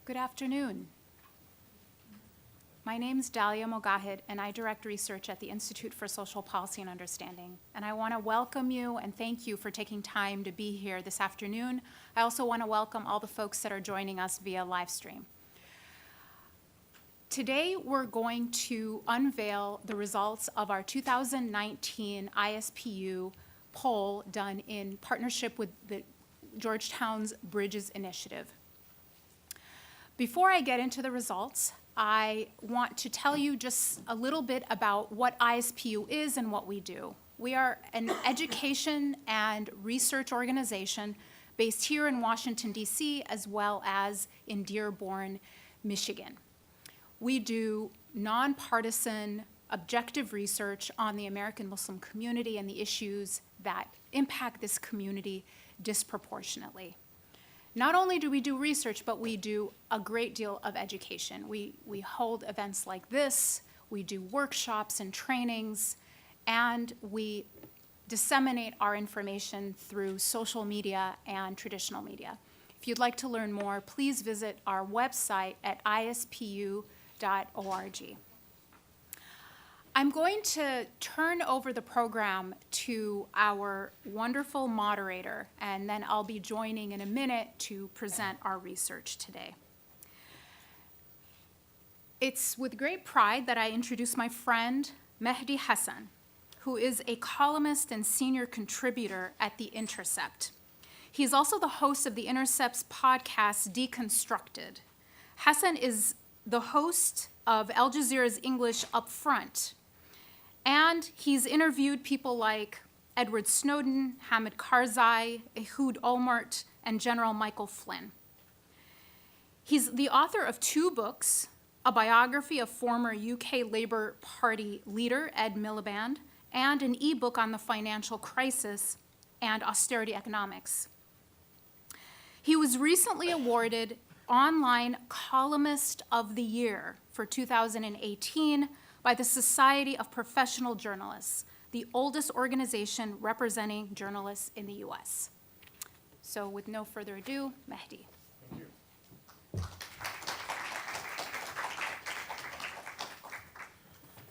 Good afternoon. My name's Dalia Mogahed, and I direct research at the Institute for Social Policy and Understanding. And I want to welcome you and thank you for taking time to be here this afternoon. I also want to welcome all the folks that are joining us via live stream. Today, we're going to unveil the results of our 2019 ISPU poll done in partnership with the Georgetown's Bridges Initiative. Before I get into the results, I want to tell you just a little bit about what ISPU is and what we do. We are an education and research organization based here in Washington, D.C., as well as in Dearborn, Michigan. We do nonpartisan, objective research on the American Muslim community and the issues that impact this community disproportionately. Not only do we do research, but we do a great deal of education. We hold events like this, we do workshops and trainings, and we disseminate our information through social media and traditional media. If you'd like to learn more, please visit our website at ispu.org. I'm going to turn over the program to our wonderful moderator, and then I'll be joining in a minute to present our research today. It's with great pride that I introduce my friend, Mehdi Hasan, who is a columnist and senior contributor at The Intercept. He's also the host of The Intercept's podcast, Deconstructed. Hasan is the host of Al Jazeera's English Upfront, and he's interviewed people like Edward Snowden, Hamid Karzai, Ehud Olmert, and General Michael Flynn. He's the author of 2 books, a biography of former UK Labour Party leader Ed Miliband, and an e-book on the financial crisis and austerity economics. He was recently awarded Online Columnist of the Year for 2018 by the Society of Professional Journalists, the oldest organization representing journalists in the US. So with no further ado, Mehdi. Thank you.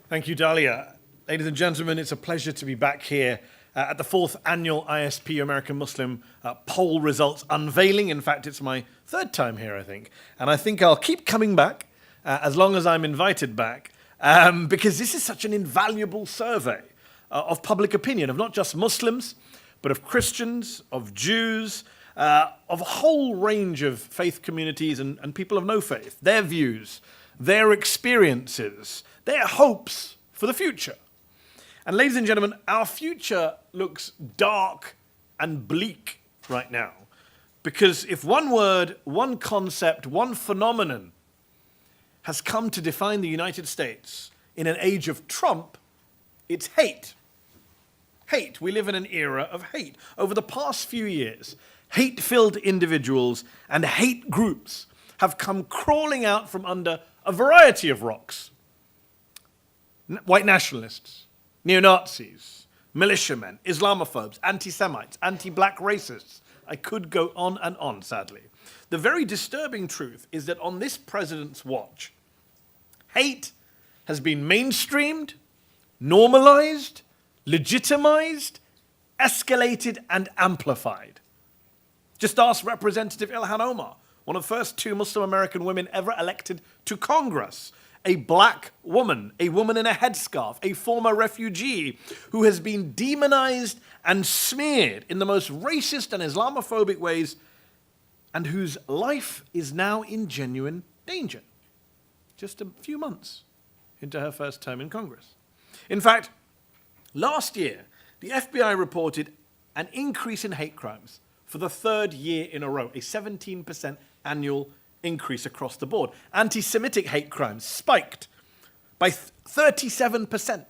Thank you, Dalia. Ladies and gentlemen, it's a pleasure to be back here at the 4th annual ISPU American Muslim poll results unveiling. In fact, it's my 3rd time here, I think. And I think I'll keep coming back as long as I'm invited back, because this is such an invaluable survey of public opinion, of not just Muslims, but of Christians, of Jews, of a whole range of faith communities and people of no faith, their views, their experiences, their hopes for the future. And ladies and gentlemen, our future looks dark and bleak right now, because if one word, one concept, one phenomenon has come to define the United States in an age of Trump, it's hate. Hate. We live in an era of hate. Over the past few years, hate-filled individuals and hate groups have come crawling out from under a variety of rocks. White nationalists, neo-Nazis, militiamen, Islamophobes, anti-Semites, anti-black racists. I could go on and on, sadly. The very disturbing truth is that on this president's watch, hate has been mainstreamed, normalized, legitimized, escalated, and amplified. Just ask Representative Ilhan Omar, one of the first 2 Muslim American women ever elected to Congress, a black woman, a woman in a headscarf, a former refugee who has been demonized and smeared in the most racist and Islamophobic ways, and whose life is now in genuine danger, just a few months into her first term in Congress. In fact, last year, the FBI reported an increase in hate crimes for the 3rd year in a row, a 17% annual increase across the board. Anti-Semitic hate crimes spiked by 37%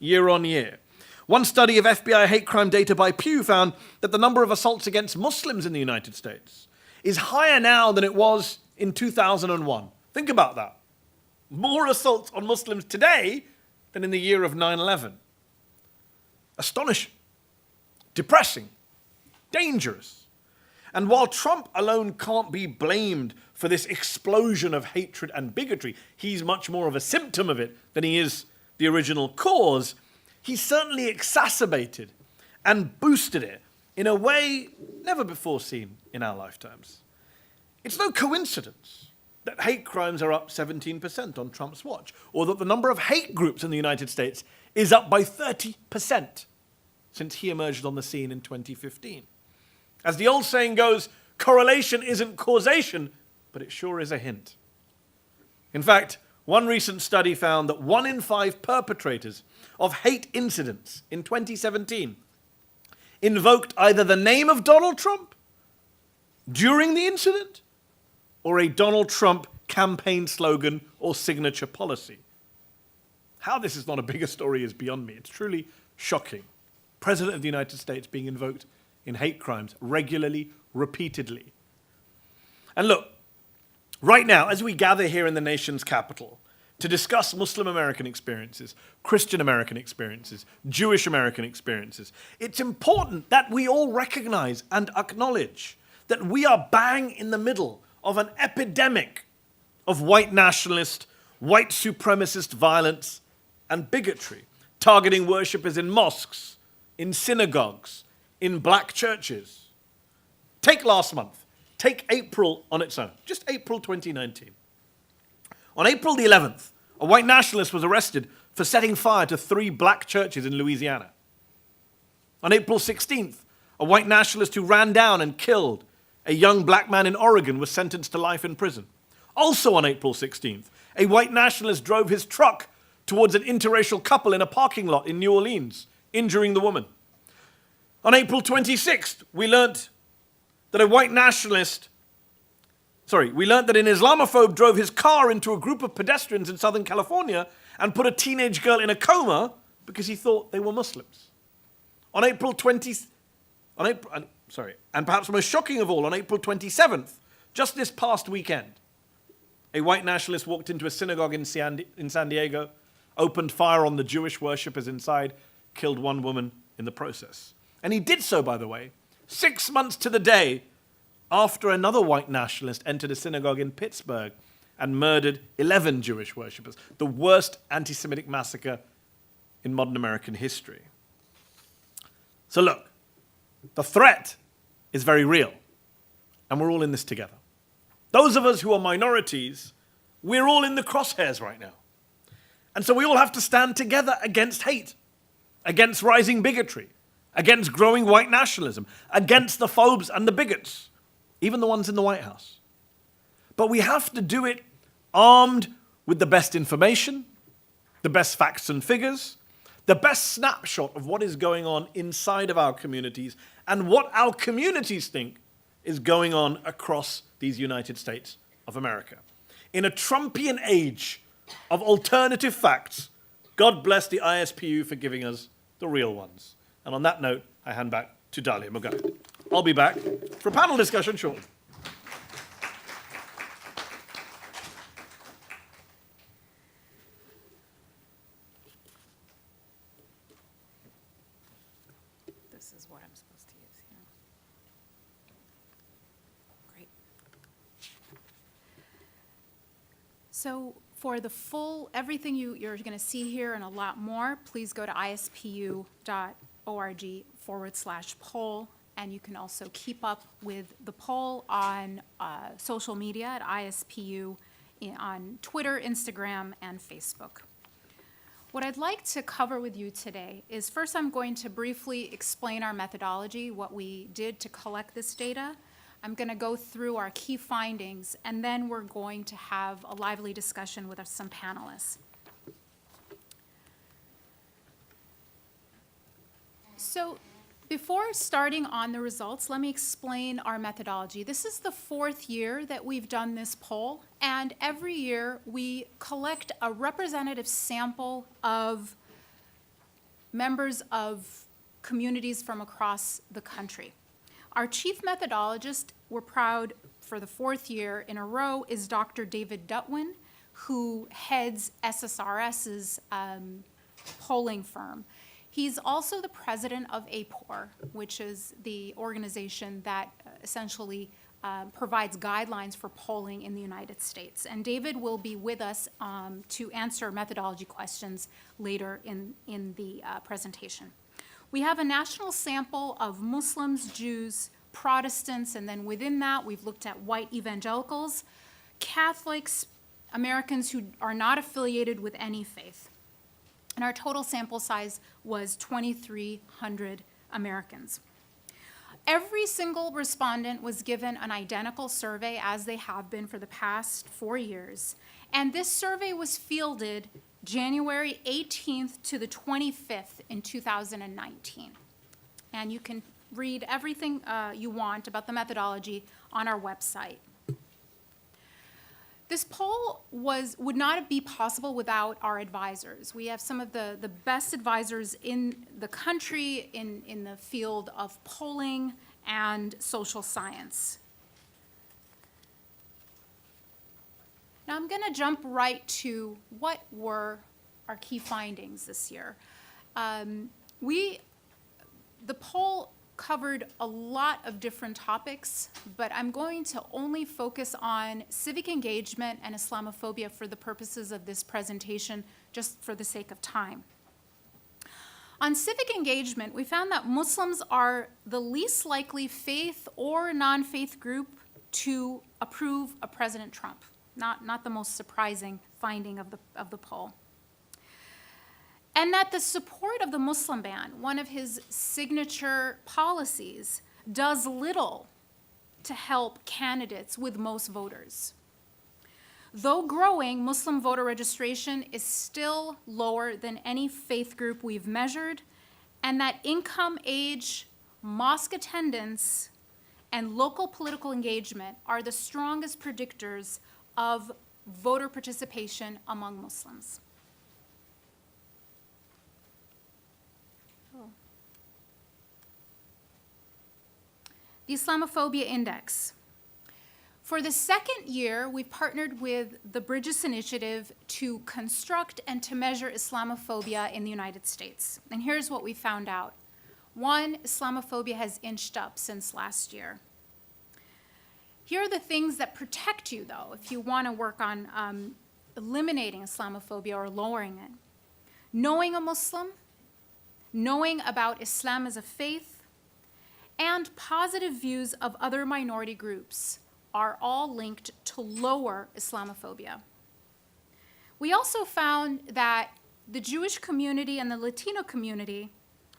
year on year. One study of FBI hate crime data by Pew found that the number of assaults against Muslims in the United States is higher now than it was in 2001. Think about that. More assaults on Muslims today than in the year of 9/11. Astonishing, depressing, dangerous. And while Trump alone can't be blamed for this explosion of hatred and bigotry, he's much more of a symptom of it than he is the original cause, he certainly exacerbated and boosted it in a way never before seen in our lifetimes. It's no coincidence that hate crimes are up 17% on Trump's watch, or that the number of hate groups in the United States is up by 30% since he emerged on the scene in 2015. As the old saying goes, correlation isn't causation, but it sure is a hint. In fact, one recent study found that 1 in 5 perpetrators of hate incidents in 2017 invoked either the name of Donald Trump during the incident or a Donald Trump campaign slogan or signature policy. How this is not a bigger story is beyond me. It's truly shocking. President of the United States being invoked in hate crimes regularly, repeatedly. And look, right now, as we gather here in the nation's capital to discuss Muslim American experiences, Christian American experiences, Jewish American experiences, it's important that we all recognize and acknowledge that we are bang in the middle of an epidemic of white nationalist, white supremacist violence and bigotry, targeting worshippers in mosques, in synagogues, in black churches. Take last month. Take April on its own. Just April 2019. On April the 11th, a white nationalist was arrested for setting fire to 3 black churches in Louisiana. On April 16th, a white nationalist who ran down and killed a young black man in Oregon was sentenced to life in prison. Also on April 16th, a white nationalist drove his truck towards an interracial couple in a parking lot in New Orleans, injuring the woman. On April 26th, we learned that an Islamophobe drove his car into a group of pedestrians in Southern California and put a teenage girl in a coma because he thought they were Muslims. And perhaps most shocking of all, on April 27th, just this past weekend, a white nationalist walked into a synagogue in San Diego, opened fire on the Jewish worshippers inside, killed 1 woman in the process. And he did so, by the way, 6 months to the day after another white nationalist entered a synagogue in Pittsburgh and murdered 11 Jewish worshippers, the worst anti-Semitic massacre in modern American history. So look, the threat is very real, and we're all in this together. Those of us who are minorities, we're all in the crosshairs right now. And so we all have to stand together against hate, against rising bigotry, against growing white nationalism, against the phobes and the bigots, even the ones in the White House. But we have to do it armed with the best information, the best facts and figures, the best snapshot of what is going on inside of our communities and what our communities think is going on across these United States of America. In a Trumpian age of alternative facts, God bless the ISPU for giving us the real ones. And on that note, I hand back to Dalia Mogahed. I'll be back for a panel discussion shortly. This is what I'm supposed to use here. Great. So for the full, everything you're going to see here and a lot more, please go to ispu.org/poll, and you can also keep up with the poll on social media at ISPU on Twitter, Instagram, and Facebook. What I'd like to cover with you today is first I'm going to briefly explain our methodology, what we did to collect this data. I'm going to go through our key findings, and then we're going to have a lively discussion with some panelists. So before starting on the results, let me explain our methodology. This is the 4th year that we've done this poll, and every year we collect a representative sample of members of communities from across the country. Our chief methodologist, we're proud for the 4th year in a row, is Dr. David Dutwin, who heads SSRS's polling firm. He's also the president of APOR, which is the organization that essentially provides guidelines for polling in the United States. And David will be with us to answer methodology questions later in the presentation. We have a national sample of Muslims, Jews, Protestants, and then within that, we've looked at white evangelicals, Catholics, Americans who are not affiliated with any faith. And our total sample size was 2,300 Americans. Every single respondent was given an identical survey, as they have been for the past 4 years. And this survey was fielded January 18th to the 25th in 2019. And you can read everything you want about the methodology on our website. This poll would not be possible without our advisors. We have some of the best advisors in the country in the field of polling and social science. Now I'm going to jump right to what were our key findings this year. The poll covered a lot of different topics, but I'm going to only focus on civic engagement and Islamophobia for the purposes of this presentation, just for the sake of time. On civic engagement, we found that Muslims are the least likely faith or non-faith group to approve of President Trump. Not the most surprising finding of the poll. And that the support of the Muslim ban, one of his signature policies, does little to help candidates with most voters. Though growing, Muslim voter registration is still lower than any faith group we've measured, and that income, age, mosque attendance, and local political engagement are the strongest predictors of voter participation among Muslims. The Islamophobia Index. For the second year, we've partnered with the Bridges Initiative to construct and to measure Islamophobia in the United States. And here's what we found out. One, Islamophobia has inched up since last year. Here are the things that protect you, though, if you want to work on eliminating Islamophobia or lowering it. Knowing a Muslim, knowing about Islam as a faith, and positive views of other minority groups are all linked to lower Islamophobia. We also found that the Jewish community and the Latino community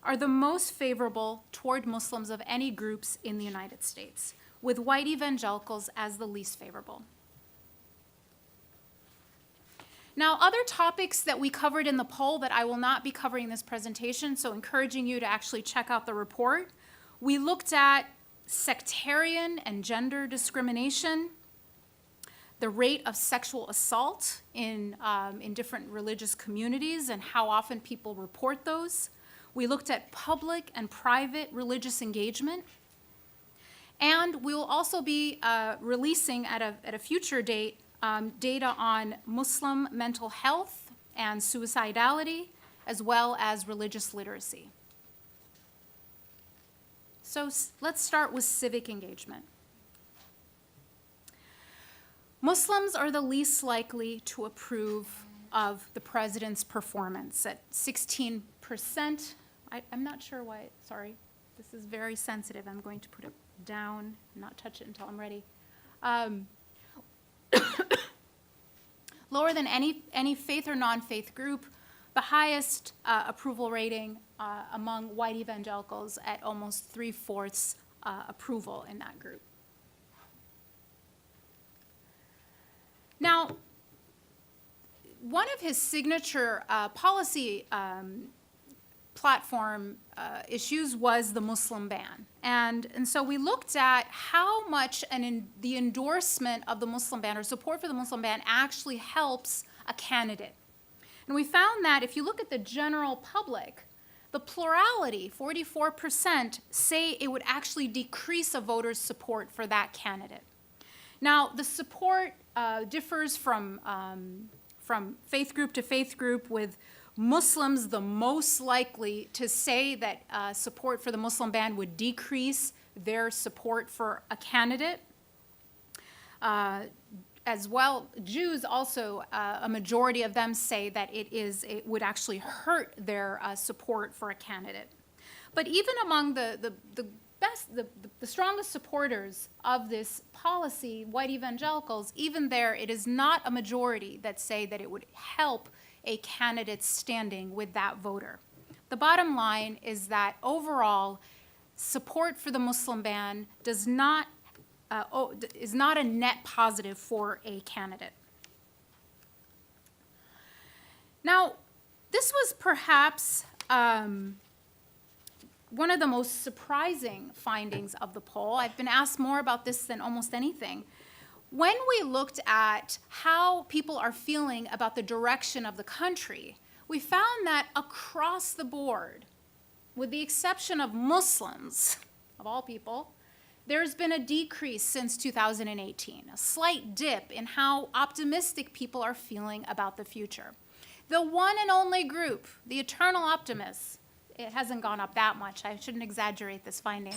are the most favorable toward Muslims of any groups in the United States, with white evangelicals as the least favorable. Now, other topics that we covered in the poll that I will not be covering in this presentation, so encouraging you to actually check out the report. We looked at sectarian and gender discrimination, the rate of sexual assault in different religious communities and how often people report those. We looked at public and private religious engagement. And we will also be releasing at a future date data on Muslim mental health and suicidality, as well as religious literacy. So let's start with civic engagement. Muslims are the least likely to approve of the president's performance at 16%. I'm not sure why, sorry, this is very sensitive. I'm going to put it down, not touch it until I'm ready. Lower than any faith or non-faith group, the highest approval rating among white evangelicals at almost 3/4 approval in that group. Now, one of his signature policy platform issues was the Muslim ban. And so we looked at how much the endorsement of the Muslim ban or support for the Muslim ban actually helps a candidate. And we found that if you look at the general public, the plurality, 44%, say it would actually decrease a voter's support for that candidate. Now, the support differs from faith group to faith group, with Muslims the most likely to say that support for the Muslim ban would decrease their support for a candidate. As well, Jews also, a majority of them say that it would actually hurt their support for a candidate. But even among the strongest supporters of this policy, white evangelicals, even there, it is not a majority that say that it would help a candidate's standing with that voter. The bottom line is that overall, support for the Muslim ban is not a net positive for a candidate. Now, this was perhaps one of the most surprising findings of the poll. I've been asked more about this than almost anything. When we looked at how people are feeling about the direction of the country, we found that across the board, with the exception of Muslims, of all people, there's been a decrease since 2018, a slight dip in how optimistic people are feeling about the future. The one and only group, the eternal optimists, it hasn't gone up that much. I shouldn't exaggerate this finding.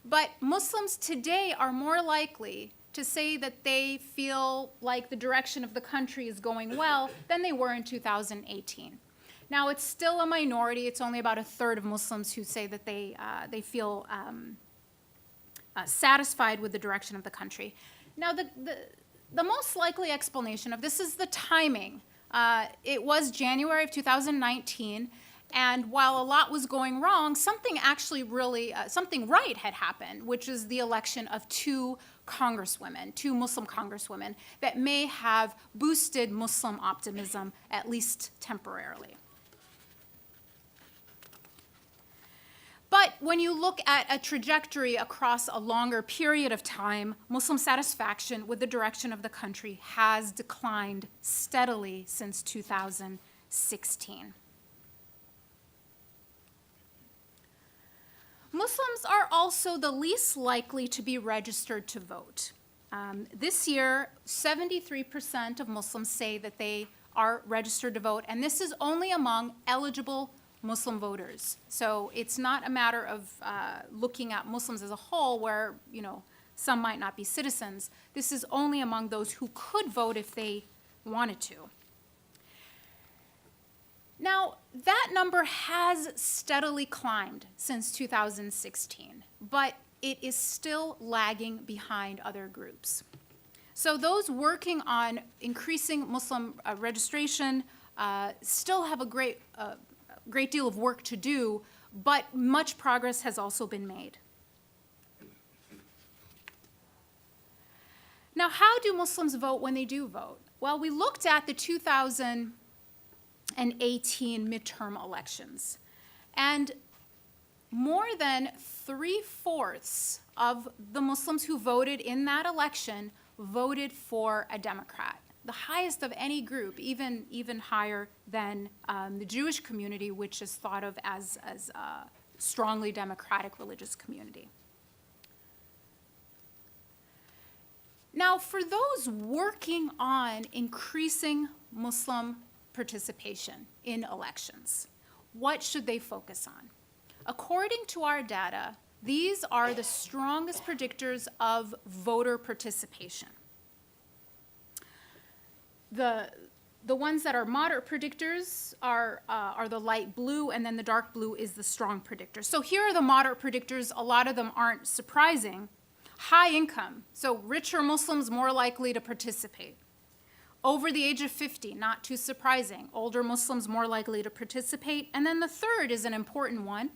But Muslims today are more likely to say that they feel like the direction of the country is going well than they were in 2018. Now, it's still a minority. It's only about a third of Muslims who say that they feel satisfied with the direction of the country. Now, the most likely explanation of this is the timing. It was January of 2019, and while a lot was going wrong, something actually really, something right had happened, which is the election of two Muslim congresswomen that may have boosted Muslim optimism, at least temporarily. But when you look at a trajectory across a longer period of time, Muslim satisfaction with the direction of the country has declined steadily since 2016. Muslims are also the least likely to be registered to vote. This year, 73% of Muslims say that they are registered to vote, and this is only among eligible Muslim voters. So it's not a matter of looking at Muslims as a whole where, some might not be citizens. This is only among those who could vote if they wanted to. Now, that number has steadily climbed since 2016, but it is still lagging behind other groups. So those working on increasing Muslim registration still have a great deal of work to do, but much progress has also been made. Now, how do Muslims vote when they do vote? Well, we looked at the 2018 midterm elections, and more than 3/4 of the Muslims who voted in that election voted for a Democrat, the highest of any group, even higher than the Jewish community, which is thought of as a strongly democratic religious community. Now, for those working on increasing Muslim participation in elections, what should they focus on? According to our data, these are the strongest predictors of voter participation. The ones that are moderate predictors are the light blue, and then the dark blue is the strong predictor. So here are the moderate predictors. A lot of them aren't surprising. High income, so richer Muslims more likely to participate. Over the age of 50, not too surprising. Older Muslims more likely to participate. And then the third is an important one,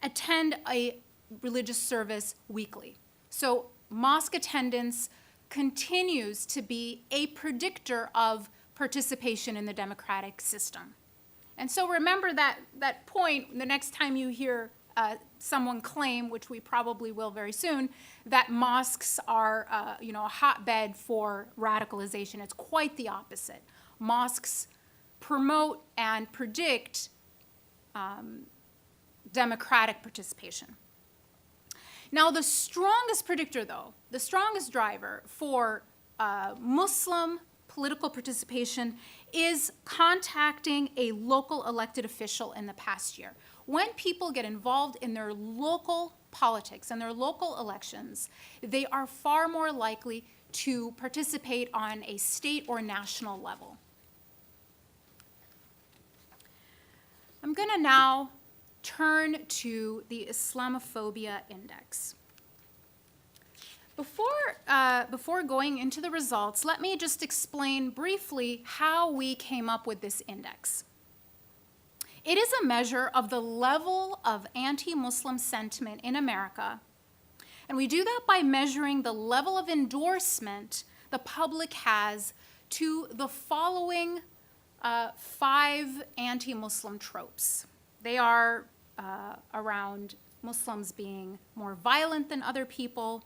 attend a religious service weekly. So mosque attendance continues to be a predictor of participation in the democratic system. And so remember that point the next time you hear someone claim, which we probably will very soon, that mosques are a hotbed for radicalization. It's quite the opposite. Mosques promote and predict democratic participation. Now, the strongest predictor, though, the strongest driver for Muslim political participation is contacting a local elected official in the past year. When people get involved in their local politics and their local elections, they are far more likely to participate on a state or national level. I'm going to now turn to the Islamophobia Index. Before going into the results, let me just explain briefly how we came up with this index. It is a measure of the level of anti-Muslim sentiment in America, and we do that by measuring the level of endorsement the public has to the following 5 anti-Muslim tropes. They are around Muslims being more violent than other people,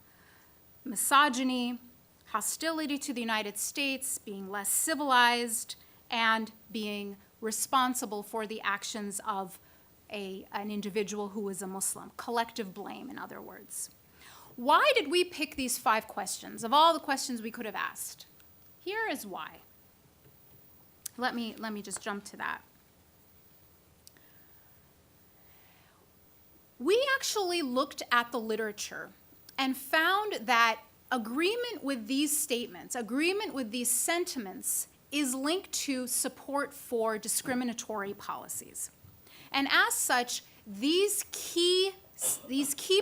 misogyny, hostility to the United States, being less civilized, and being responsible for the actions of an individual who is a Muslim. Collective blame, in other words. Why did we pick these 5 questions of all the questions we could have asked? Here is why. Let me just jump to that. We actually looked at the literature and found that agreement with these statements, agreement with these sentiments, is linked to support for discriminatory policies. And as such, these key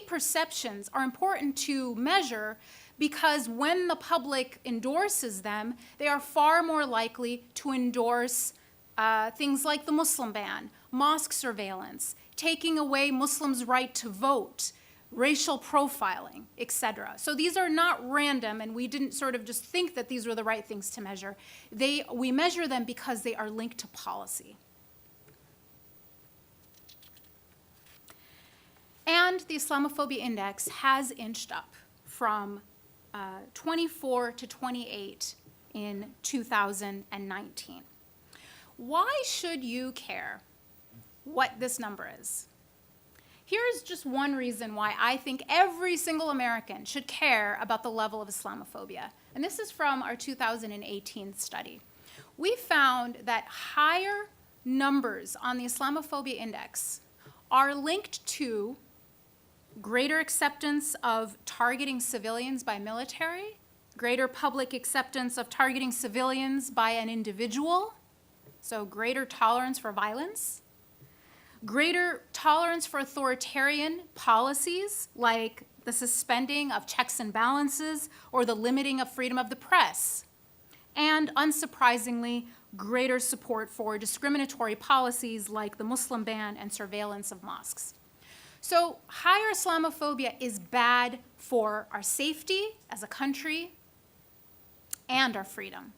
perceptions are important to measure because when the public endorses them, they are far more likely to endorse things like the Muslim ban, mosque surveillance, taking away Muslims' right to vote, racial profiling, etc. So these are not random, and we didn't sort of just think that these were the right things to measure. We measure them because they are linked to policy. And the Islamophobia Index has inched up from 24 to 28 in 2019. Why should you care what this number is? Here's just one reason why I think every single American should care about the level of Islamophobia. And this is from our 2018 study. We found that higher numbers on the Islamophobia Index are linked to greater acceptance of targeting civilians by military, greater public acceptance of targeting civilians by an individual, so greater tolerance for violence, greater tolerance for authoritarian policies like the suspending of checks and balances or the limiting of freedom of the press, and unsurprisingly, greater support for discriminatory policies like the Muslim ban and surveillance of mosques. So higher Islamophobia is bad for our safety as a country and our freedom.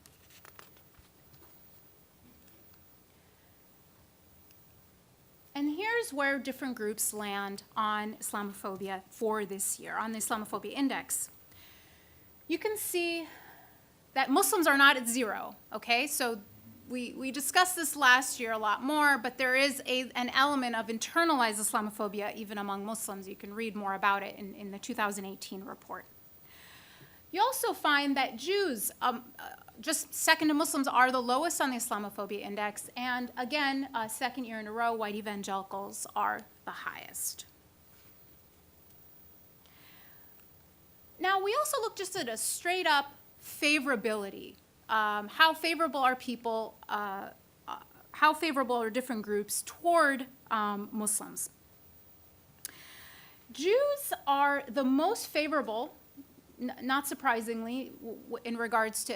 And here's where different groups land on Islamophobia for this year, on the Islamophobia Index. You can see that Muslims are not at 0, okay? So we discussed this last year a lot more, but there is an element of internalized Islamophobia even among Muslims. You can read more about it in the 2018 report. You also find that Jews, just second to Muslims, are the lowest on the Islamophobia Index, and again, second year in a row, white evangelicals are the highest. Now, we also look just at a straight up favorability. How favorable are people, how favorable are different groups toward Muslims? Jews are the most favorable, not surprisingly, in regards to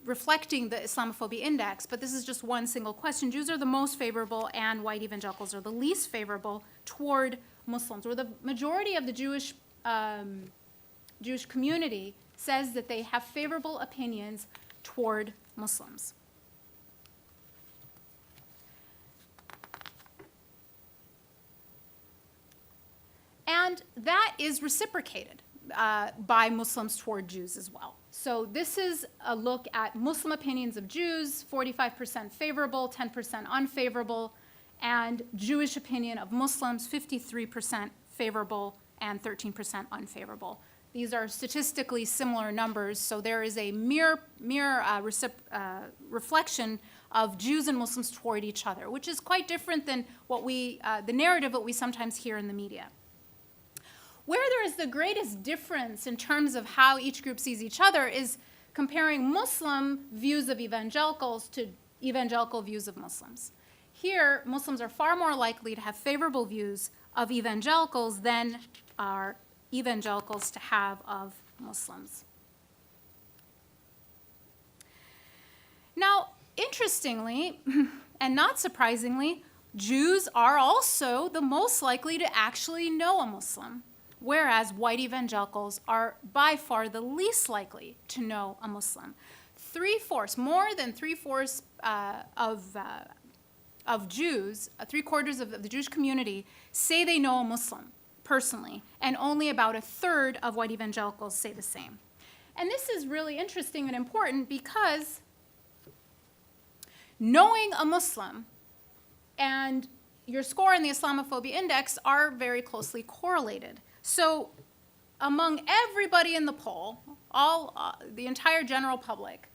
reflecting the Islamophobia Index, but this is just one single question. Jews are the most favorable and white evangelicals are the least favorable toward Muslims, or the majority of the Jewish community says that they have favorable opinions toward Muslims. And that is reciprocated by Muslims toward Jews as well. So this is a look at Muslim opinions of Jews, 45% favorable, 10% unfavorable, and Jewish opinion of Muslims, 53% favorable and 13% unfavorable. These are statistically similar numbers, so there is a mere reflection of Jews and Muslims toward each other, which is quite different than what the narrative that we sometimes hear in the media. Where there is the greatest difference in terms of how each group sees each other is comparing Muslim views of evangelicals to evangelical views of Muslims. Here, Muslims are far more likely to have favorable views of evangelicals than are evangelicals to have of Muslims. Now, interestingly, and not surprisingly, Jews are also the most likely to actually know a Muslim, whereas white evangelicals are by far the least likely to know a Muslim. More than three-fourths of Jews, three-quarters of the Jewish community, say they know a Muslim personally, and only about a third of white evangelicals say the same. And this is really interesting and important because knowing a Muslim and your score in the Islamophobia Index are very closely correlated. So among everybody in the poll, the entire general public,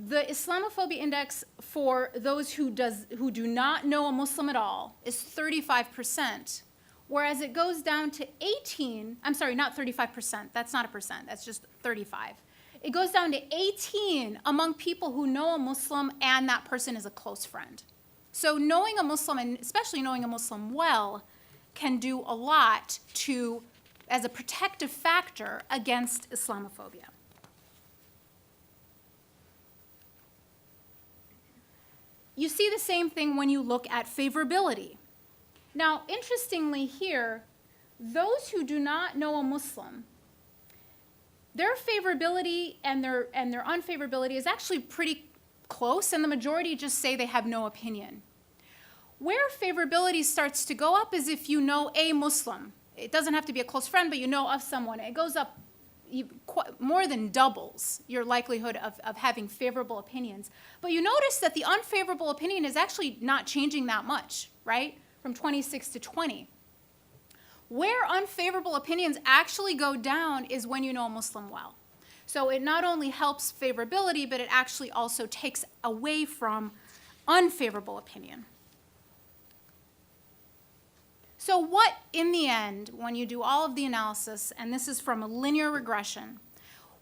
the Islamophobia Index for those who do not know a Muslim at all is 35%, whereas it goes down to 18, I'm sorry, not 35%, that's not a percent, that's just 35. It goes down to 18 among people who know a Muslim and that person is a close friend. So knowing a Muslim, and especially knowing a Muslim well, can do a lot as a protective factor against Islamophobia. You see the same thing when you look at favorability. Now, interestingly here, those who do not know a Muslim, their favorability and their unfavorability is actually pretty close, and the majority just say they have no opinion. Where favorability starts to go up is if you know a Muslim. It doesn't have to be a close friend, but you know of someone. It goes up more than doubles your likelihood of having favorable opinions. But you notice that the unfavorable opinion is actually not changing that much, right? From 26 to 20. Where unfavorable opinions actually go down is when you know a Muslim well. So it not only helps favorability, but it actually also takes away from unfavorable opinion. So what, in the end, when you do all of the analysis, and this is from a linear regression,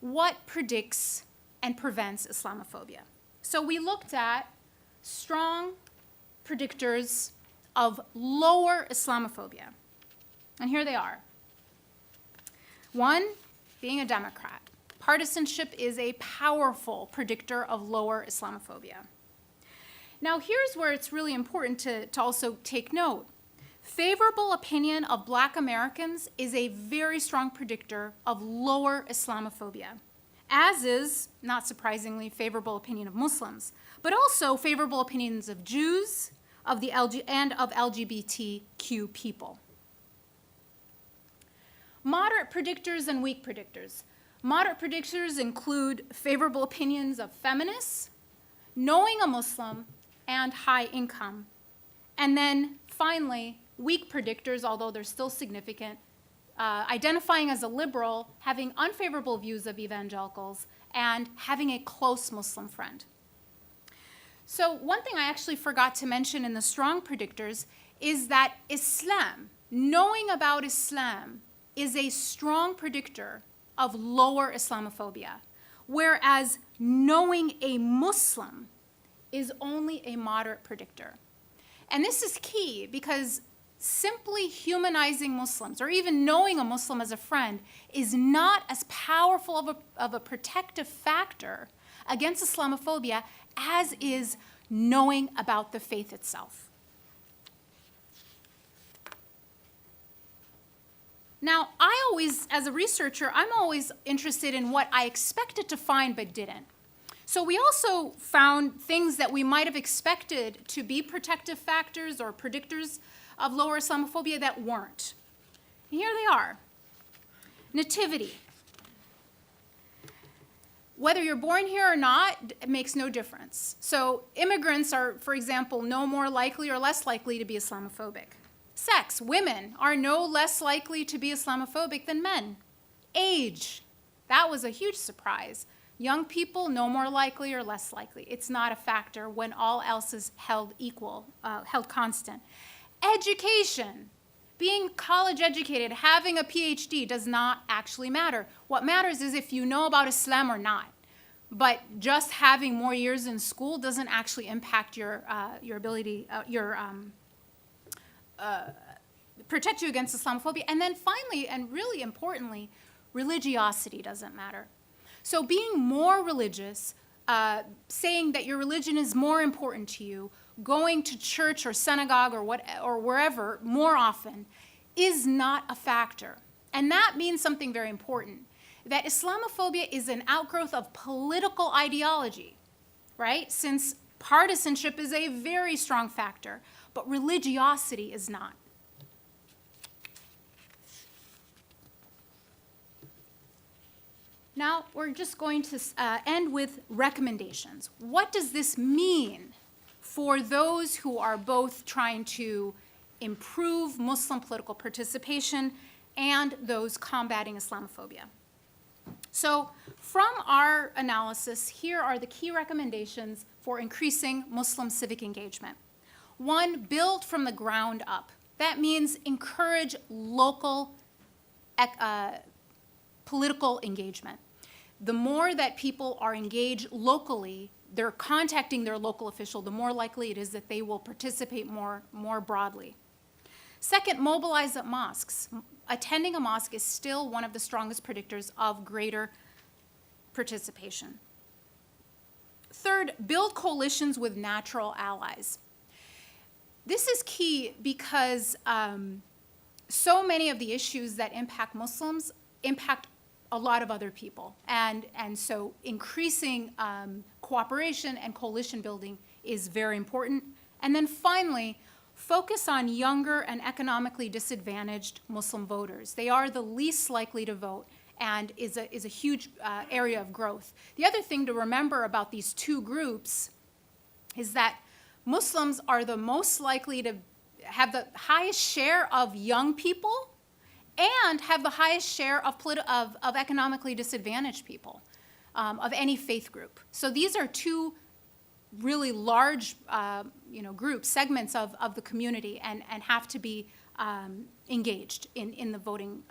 what predicts and prevents Islamophobia? So we looked at strong predictors of lower Islamophobia. And here they are. One, being a Democrat. Partisanship is a powerful predictor of lower Islamophobia. Now here's where it's really important to also take note. Favorable opinion of Black Americans is a very strong predictor of lower Islamophobia, as is, not surprisingly, favorable opinion of Muslims, but also favorable opinions of Jews and of LGBTQ people. Moderate predictors and weak predictors. Moderate predictors include favorable opinions of feminists, knowing a Muslim, and high income. And then finally, weak predictors, although they're still significant, identifying as a liberal, having unfavorable views of evangelicals, and having a close Muslim friend. So one thing I actually forgot to mention in the strong predictors is that Islam, knowing about Islam, is a strong predictor of lower Islamophobia, whereas knowing a Muslim is only a moderate predictor. And this is key because simply humanizing Muslims, or even knowing a Muslim as a friend, is not as powerful of a protective factor against Islamophobia as is knowing about the faith itself. Now, as a researcher, I'm always interested in what I expected to find but didn't. So we also found things that we might have expected to be protective factors or predictors of lower Islamophobia that weren't. And here they are. Nativity. Whether you're born here or not, it makes no difference. So immigrants are, for example, no more likely or less likely to be Islamophobic. Sex. Women are no less likely to be Islamophobic than men. Age. That was a huge surprise. Young people, no more likely or less likely. It's not a factor when all else is held equal, held constant. Education. Being college educated, having a PhD does not actually matter. What matters is if you know about Islam or not. But just having more years in school doesn't actually impact your ability, protect you against Islamophobia. And then finally, and really importantly, religiosity doesn't matter. So being more religious, saying that your religion is more important to you, going to church or synagogue or wherever more often is not a factor. And that means something very important, that Islamophobia is an outgrowth of political ideology, right? Since partisanship is a very strong factor, but religiosity is not. Now, we're just going to end with recommendations. What does this mean for those who are both trying to improve Muslim political participation and those combating Islamophobia? So from our analysis, here are the key recommendations for increasing Muslim civic engagement. One, build from the ground up. That means encourage local political engagement. The more that people are engaged locally, they're contacting their local official, the more likely it is that they will participate more broadly. Second, mobilize at mosques. Attending a mosque is still one of the strongest predictors of greater participation. Third, build coalitions with natural allies. This is key because so many of the issues that impact Muslims impact a lot of other people. And so increasing cooperation and coalition building is very important. And then finally, focus on younger and economically disadvantaged Muslim voters. They are the least likely to vote and is a huge area of growth. The other thing to remember about these two groups is that Muslims are the most likely to have the highest share of young people and have the highest share of economically disadvantaged people of any faith group. So these are two really large groups, segments of the community, and have to be engaged in the voting,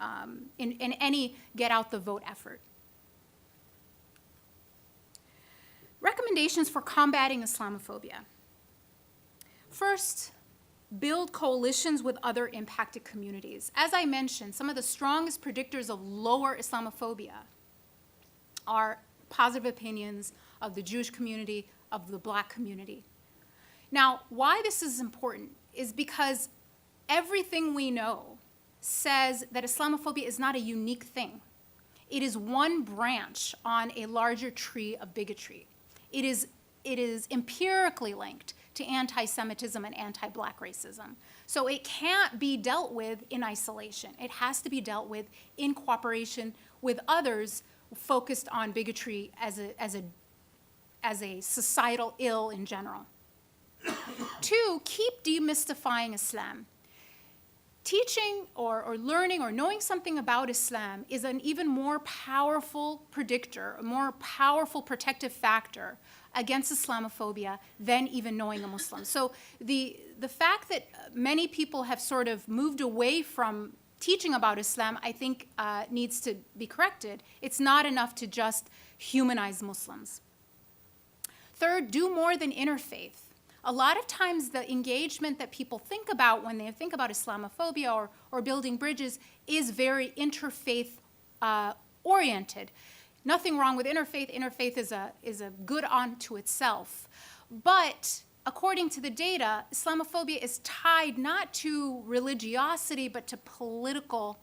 in any get out the vote effort. Recommendations for combating Islamophobia. First, build coalitions with other impacted communities. As I mentioned, some of the strongest predictors of lower Islamophobia are positive opinions of the Jewish community, of the Black community. Now, why this is important is because everything we know says that Islamophobia is not a unique thing. It is one branch on a larger tree of bigotry. It is empirically linked to anti-Semitism and anti-Black racism. So it can't be dealt with in isolation. It has to be dealt with in cooperation with others focused on bigotry as a societal ill in general. Two, keep demystifying Islam. Teaching or learning or knowing something about Islam is an even more powerful predictor, a more powerful protective factor against Islamophobia than even knowing a Muslim. So the fact that many people have sort of moved away from teaching about Islam, I think needs to be corrected. It's not enough to just humanize Muslims. Third, do more than interfaith. A lot of times the engagement that people think about when they think about Islamophobia or building bridges is very interfaith oriented. Nothing wrong with interfaith. Interfaith is a good unto itself. But according to the data, Islamophobia is tied not to religiosity, but to political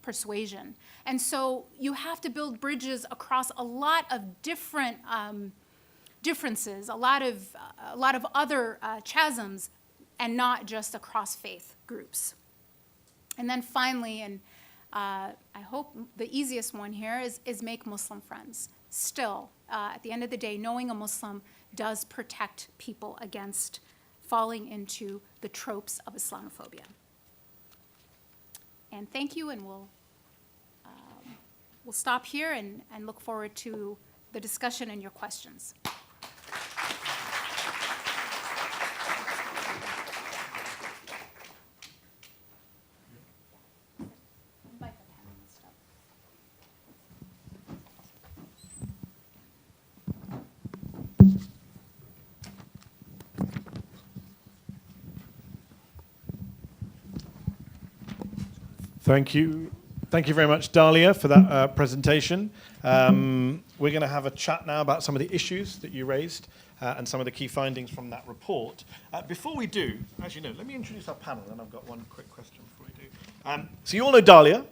persuasion. And so you have to build bridges across a lot of different differences, a lot of other chasms, and not just across faith groups. And then finally, and I hope the easiest one here is make Muslim friends. Still, at the end of the day, knowing a Muslim does protect people against falling into the tropes of Islamophobia. And thank you, and we'll stop here and look forward to the discussion and your questions. Thank you. Thank you very much, Dalia, for that presentation. We're going to have a chat now about some of the issues that you raised and some of the key findings from that report. Before we do, as you know, let me introduce our panel, and I've got one quick question before we do. So you all know Dalia.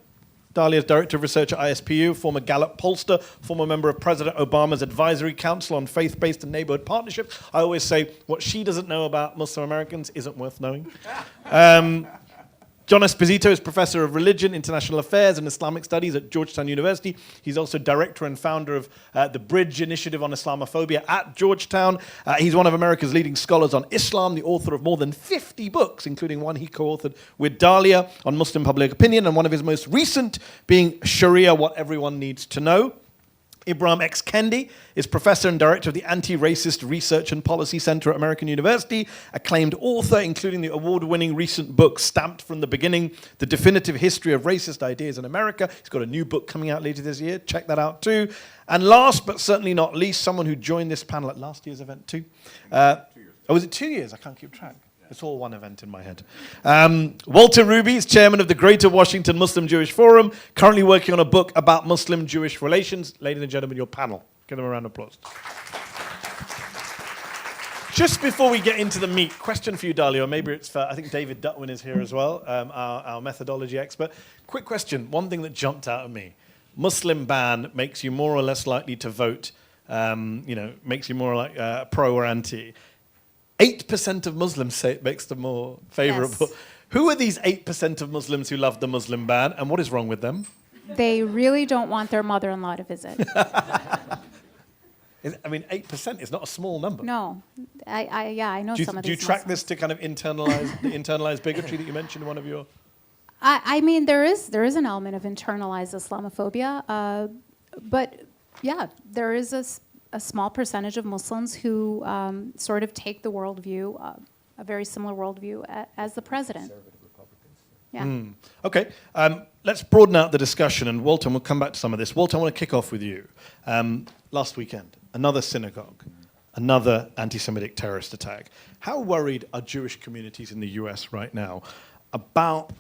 Dalia is Director of Research at ISPU, former Gallup pollster, former member of President Obama's Advisory Council on Faith-Based and Neighborhood Partnership. I always say what she doesn't know about Muslim Americans isn't worth knowing. John Esposito is Professor of Religion, International Affairs, and Islamic Studies at Georgetown University. He's also Director and founder of the Bridge Initiative on Islamophobia at Georgetown. He's one of America's leading scholars on Islam, the author of more than 50 books, including one he co-authored with Dalia on Muslim public opinion, and one of his most recent being Sharia, What Everyone Needs to Know. Ibram Kendi is Professor and Director of the Antiracist Research and Policy Center at American University, acclaimed author, including the award-winning recent book, Stamped from the Beginning, The Definitive History of Racist Ideas in America. He's got a new book coming out later this year. Check that out too. And last but certainly not least, someone who joined this panel at last year's event too. Was it 2 years? I can't keep track. It's all one event in my head. Walter Ruby is chairman of the Greater Washington Muslim Jewish Forum, currently working on a book about Muslim-Jewish relations. Ladies and gentlemen, your panel. Give them a round of applause. Just before we get into the meat, question for you, Dalia, or maybe it's for, I think David Dutwin is here as well, our methodology expert. Quick question, one thing that jumped out at me. Muslim ban makes you more or less likely to vote, makes you more like pro or anti. 8% of Muslims say it makes them more favorable. Yes. Who are these 8% of Muslims who love the Muslim ban, and what is wrong with them? They really don't want their mother-in-law to visit. I mean, 8% is not a small number. No. I know some of these Do you track Muslims. this to kind of internalize the internalized bigotry that you mentioned in one of your... I mean, there is an element of internalized Islamophobia, but yeah, there is a small percentage of Muslims who sort of take the worldview, a very similar worldview as the president. Yeah. Okay, let's broaden out the discussion, and Walter, we'll come back to some of this. Walter, I want to kick off with you. Last weekend, another synagogue, another anti-Semitic terrorist attack. How worried are Jewish communities in the US right now about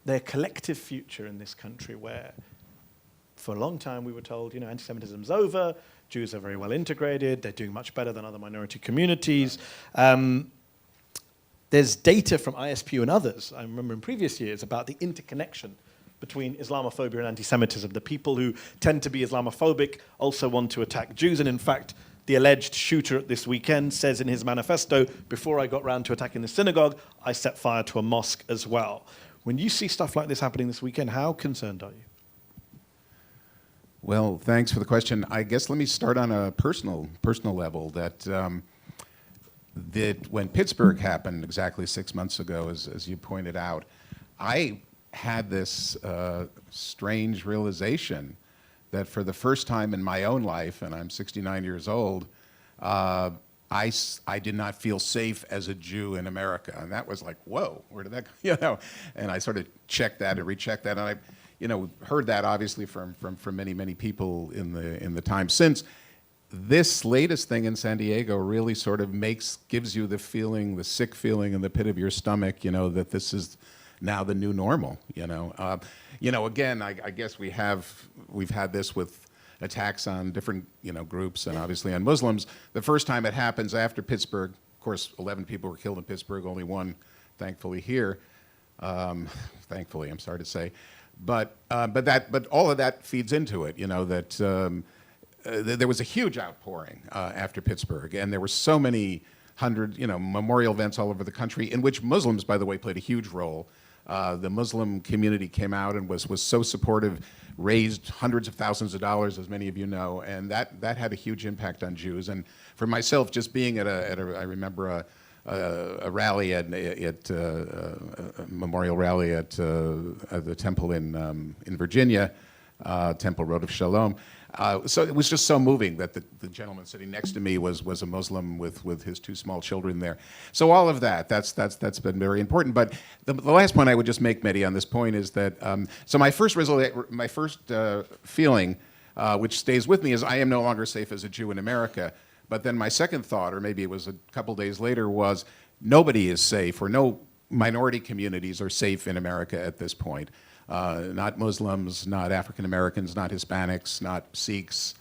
their collective future in this country where for a long time we were told, anti-Semitism's over, Jews are very well integrated, they're doing much better than other minority communities. There's data from ISPU and others, I remember in previous years, about the interconnection between Islamophobia and anti-Semitism. The people who tend to be Islamophobic also want to attack Jews, and in fact, the alleged shooter at this weekend says in his manifesto, before I got round to attacking the synagogue, I set fire to a mosque as well. When you see stuff like this happening this weekend, how concerned are you? Well, thanks for the question. I guess let me start on a personal level. That when Pittsburgh happened exactly 6 months ago, as you pointed out, I had this strange realization that for the first time in my own life, and I'm 69 years old, I did not feel safe as a Jew in America, and that was like, whoa, where did that go? And I sort of checked that and rechecked that, and I heard that obviously from many people in the time since. This latest thing in San Diego really sort of gives you the feeling, the sick feeling in the pit of your stomach, that this is now the new normal. Again, I guess we've had this with attacks on different groups and obviously on Muslims. The first time it happens after Pittsburgh, of course, 11 people were killed in Pittsburgh, only one, thankfully, here. Thankfully, I'm sorry to say. But all of that feeds into it, that there was a huge outpouring after Pittsburgh, and there were so many memorial events all over the country in which Muslims, by the way, played a huge role. The Muslim community came out and was so supportive, raised hundreds of thousands of dollars, as many of you know, and that had a huge impact on Jews. And for myself, just being I remember a rally at a memorial rally at the temple in Virginia, Temple Road of Shalom. So it was just so moving that the gentleman sitting next to me was a Muslim with his two small children there. So all of that's been very important. But the last point I would just make, Mehdi, on this point is that so my first feeling, which stays with me, is I am no longer safe as a Jew in America. But then my second thought, or maybe it was a couple days later, was nobody is safe, or no minority communities are safe in America at this point. not Muslims, not African Americans, not Hispanics, not Sikhs,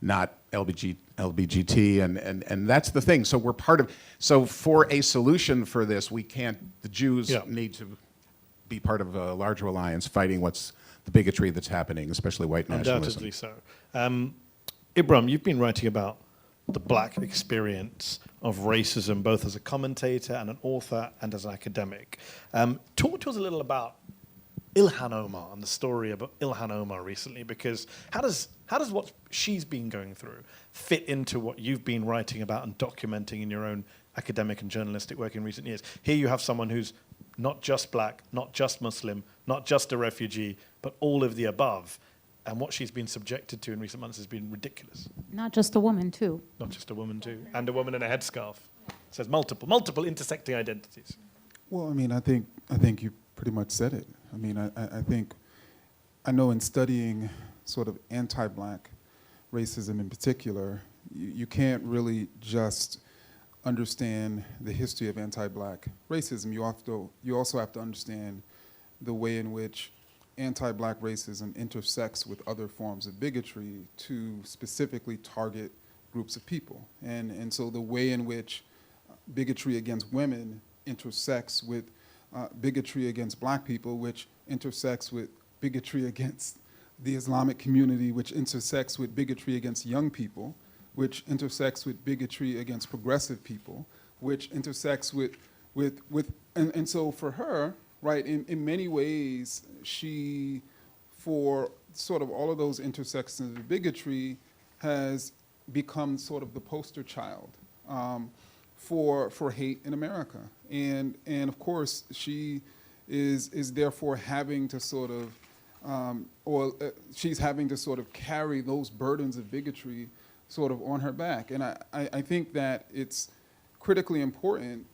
not LBGT, and that's the thing. So we're part of, so for a solution for this, the Jews need to be part of a larger alliance fighting what's the bigotry that's happening, especially white nationalism. Undoubtedly so. Ibram, you've been writing about the black experience of racism, both as a commentator and an author and as an academic. Talk to us a little about Ilhan Omar and the story about Ilhan Omar recently, because how does what she's been going through fit into what you've been writing about and documenting in your own academic and journalistic work in recent years? Here you have someone who's not just black, not just Muslim, not just a refugee, but all of the above. And what she's been subjected to in recent months has been ridiculous. Not just a woman, too. Not just a woman, too. And a woman in a headscarf. It says multiple intersecting identities. Well, I mean, I think you pretty much said it. I mean, I know in studying sort of anti-black racism in particular, you can't really just understand the history of anti-black racism. You also have to understand the way in which anti-black racism intersects with other forms of bigotry to specifically target groups of people. And so the way in which bigotry against women intersects with bigotry against black people, which intersects with bigotry against the Islamic community, which intersects with bigotry against young people, which intersects with bigotry against progressive people, which intersects and so for her, right, in many ways, she, for sort of all of those intersections of bigotry, has become sort of the poster child for hate in America. And of course, she is therefore having to sort of, she's having to sort of carry those burdens of bigotry sort of on her back. And I think that it's critically important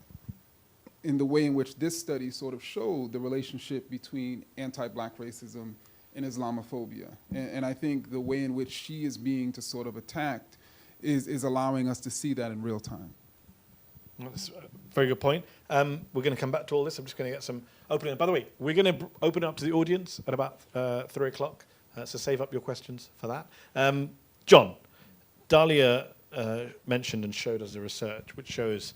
in the way in which this study sort of showed the relationship between anti-black racism and Islamophobia. And I think the way in which she is being sort of attacked is allowing us to see that in real time. Well, that's a very good point. We're going to come back to all this. I'm just going to get some opening. By the way, we're going to open up to the audience at about 3 o'clock, so save up your questions for that. John, Dalia mentioned and showed us the research, which shows,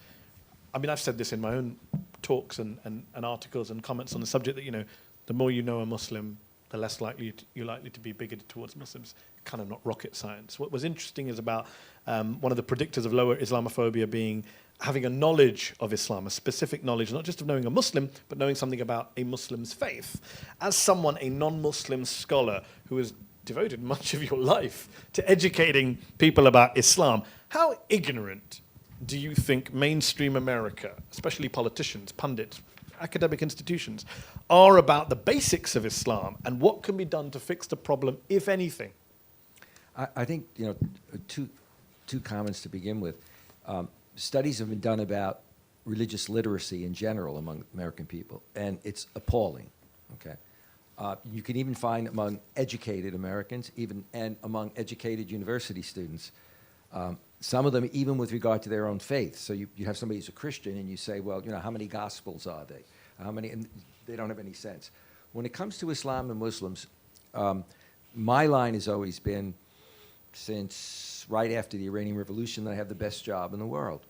I mean, I've said this in my own talks and articles and comments on the subject that, you know, the more you know a Muslim, the less likely you're likely to be bigoted towards Muslims. Kind of not rocket science. What was interesting is about one of the predictors of lower Islamophobia being having a knowledge of Islam, a specific knowledge, not just of knowing a Muslim, but knowing something about a Muslim's faith. As someone, a non-Muslim scholar who has devoted much of your life to educating people about Islam, how ignorant do you think mainstream America, especially politicians, pundits, academic institutions, are about the basics of Islam and what can be done to fix the problem, if anything? I think, you know, two comments to begin with. Studies have been done about religious literacy in general among American people, and it's appalling. Okay, you can even find among educated Americans, and among educated university students. Some of them, even with regard to their own faith. So you have somebody who's a Christian, and you say, well, you know, how many gospels are they? How many? And they don't have any sense. When it comes to Islam and Muslims, my line has always been, since right after the Iranian Revolution, that I have the best job in the world.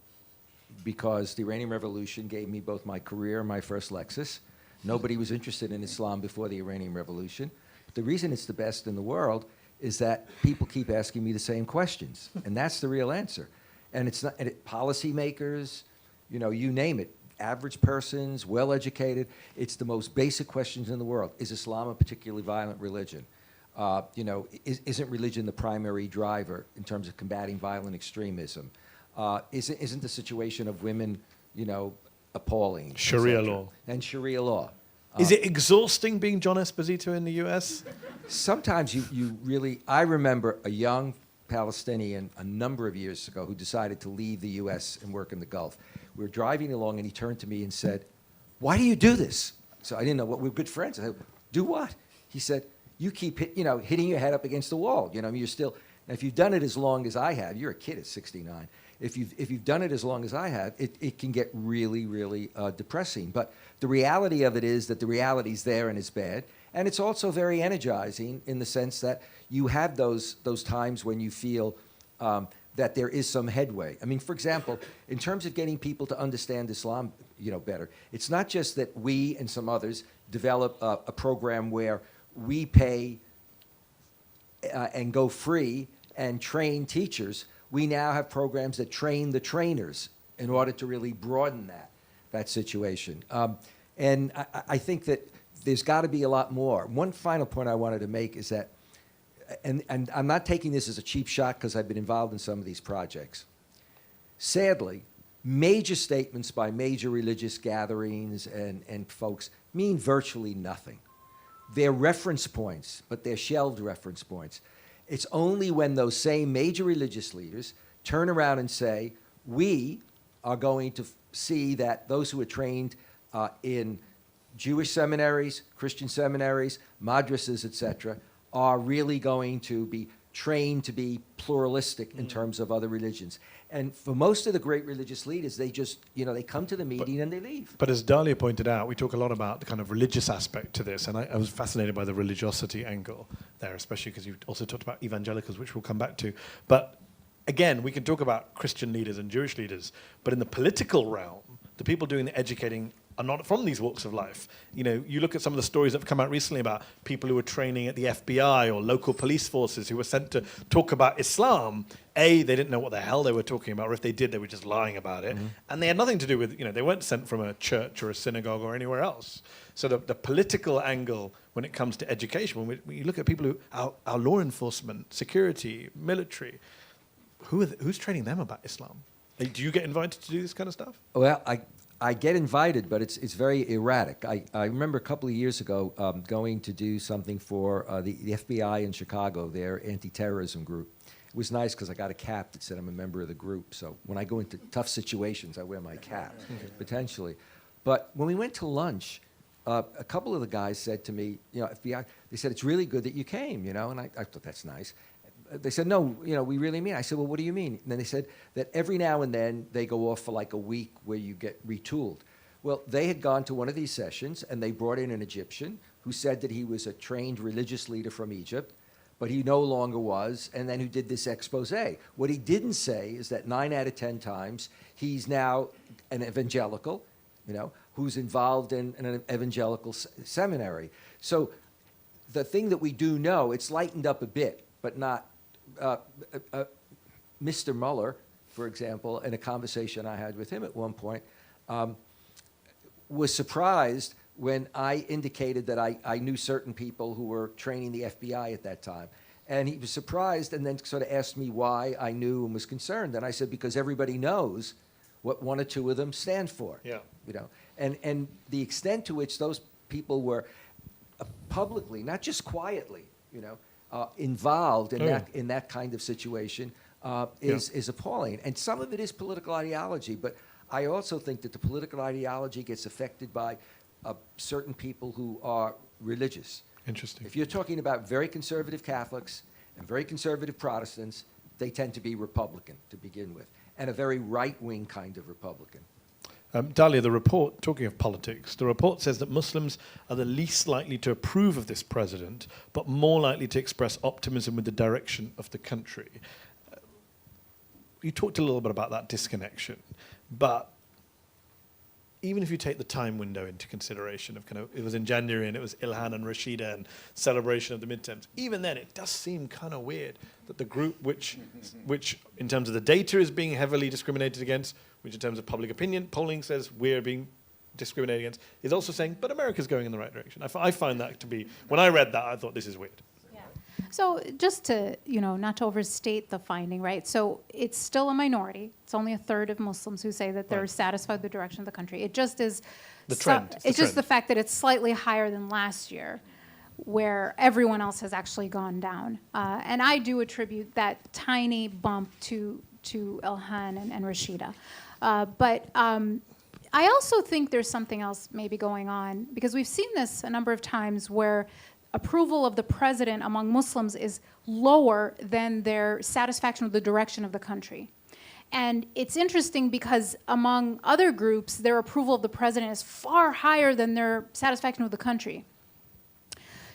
Because the Iranian Revolution gave me both my career and my first Lexus. Nobody was interested in Islam before the Iranian Revolution. But the reason it's the best in the world is that people keep asking me the same questions, and that's the real answer. And it's not policymakers, you know, you name it, average persons, well-educated. It's the most basic questions in the world. Is Islam a particularly violent religion? You know, isn't religion the primary driver in terms of combating violent extremism? Isn't the situation of women, you know, appalling? Sharia law. And Sharia law. Is it exhausting being John Esposito in the US? Sometimes you really, I remember a young Palestinian a number of years ago who decided to leave the US and work in the Gulf. We were driving along and he turned to me and said, why do you do this? So I didn't know, we were good friends. I said, do what? He said, you keep hitting your head up against the wall. You know, I mean, you're still, now if you've done it as long as I have, you're a kid at 69. If you've done it as long as I have, it can get really, really depressing. But the reality of it is that the reality's there and it's bad. And it's also very energizing in the sense that you have those times when you feel that there is some headway. I mean, for example, in terms of getting people to understand Islam, better, it's not just that we and some others develop a program where we pay and go free and train teachers. We now have programs that train the trainers in order to really broaden that situation. And I think that there's got to be a lot more. One final point I wanted to make is that, and I'm not taking this as a cheap shot because I've been involved in some of these projects. Sadly, major statements by major religious gatherings and folks mean virtually nothing. They're reference points, but they're shelved reference points. It's only when those same major religious leaders turn around and say, we are going to see that those who are trained in Jewish seminaries, Christian seminaries, madrasas, etc., are really going to be trained to be pluralistic in terms of other religions. And for most of the great religious leaders, they just, they come to the meeting and they leave. But as Dalia pointed out, we talk a lot about the kind of religious aspect to this, and I was fascinated by the religiosity angle there, especially because you also talked about evangelicals, which we'll come back to. But again, we can talk about Christian leaders and Jewish leaders, but in the political realm, the people doing the educating are not from these walks of life. You look at some of the stories that have come out recently about people who were training at the FBI or local police forces who were sent to talk about Islam. They didn't know what the hell they were talking about, or if they did, they were just lying about it. Mm-hmm. And they had nothing to do with, they weren't sent from a church or a synagogue or anywhere else. So the political angle when it comes to education, when you look at people who, our law enforcement, security, military, who's training them about Islam? Do you get invited to do this kind of stuff? Well, I get invited, but it's very erratic. I remember a couple of years ago going to do something for the FBI in Chicago, their anti-terrorism group. It was nice because I got a cap that said I'm a member of the group. So when I go into tough situations, I wear my cap, potentially. But when we went to lunch, a couple of the guys said to me, FBI, they said, it's really good that you came, and I thought that's nice. They said, no, we really mean it. I said, well, what do you mean? And then they said that every now and then they go off for like a week where you get retooled. Well, they had gone to one of these sessions and they brought in an Egyptian who said that he was a trained religious leader from Egypt, but he no longer was, and then who did this expose. What he didn't say is that 9 out of 10 times he's now an evangelical, who's involved in an evangelical seminary. So the thing that we do know, it's lightened up a bit, but not. Mr. Mueller, for example, in a conversation I had with him at one point, was surprised when I indicated that I knew certain people who were training the FBI at that time. And he was surprised and then sort of asked me why I knew and was concerned. And I said, because everybody knows what one or two of them stand for. Yeah. And the extent to which those people were publicly, not just quietly, involved in that kind of situation is appalling. And some of it is political ideology, but I also think that the political ideology gets affected by certain people who are religious. Interesting. If you're talking about very conservative Catholics and very conservative Protestants, they tend to be Republican to begin with, and a very right-wing kind of Republican. Dalia, the report, talking of politics, the report says that Muslims are the least likely to approve of this president, but more likely to express optimism with the direction of the country. You talked a little bit about that disconnection, but even if you take the time window into consideration of it was in January and it was Ilhan and Rashida and celebration of the midterms, even then it does seem kind of weird that the group which in terms of the data is being heavily discriminated against, which in terms of public opinion, polling says we're being discriminated against, is also saying, but America's going in the right direction. I find that to be, when I read that, I thought this is weird. Yeah. So just to, not to overstate the finding, right? So it's still a minority. It's only a third of Muslims who say that they're satisfied with the direction of the country. It just is the trend. It's just the fact that it's slightly higher than last year, where everyone else has actually gone down. And I do attribute that tiny bump to Ilhan and Rashida. But I also think there's something else maybe going on, because we've seen this a number of times where approval of the president among Muslims is lower than their satisfaction with the direction of the country. And it's interesting because among other groups, their approval of the president is far higher than their satisfaction with the country.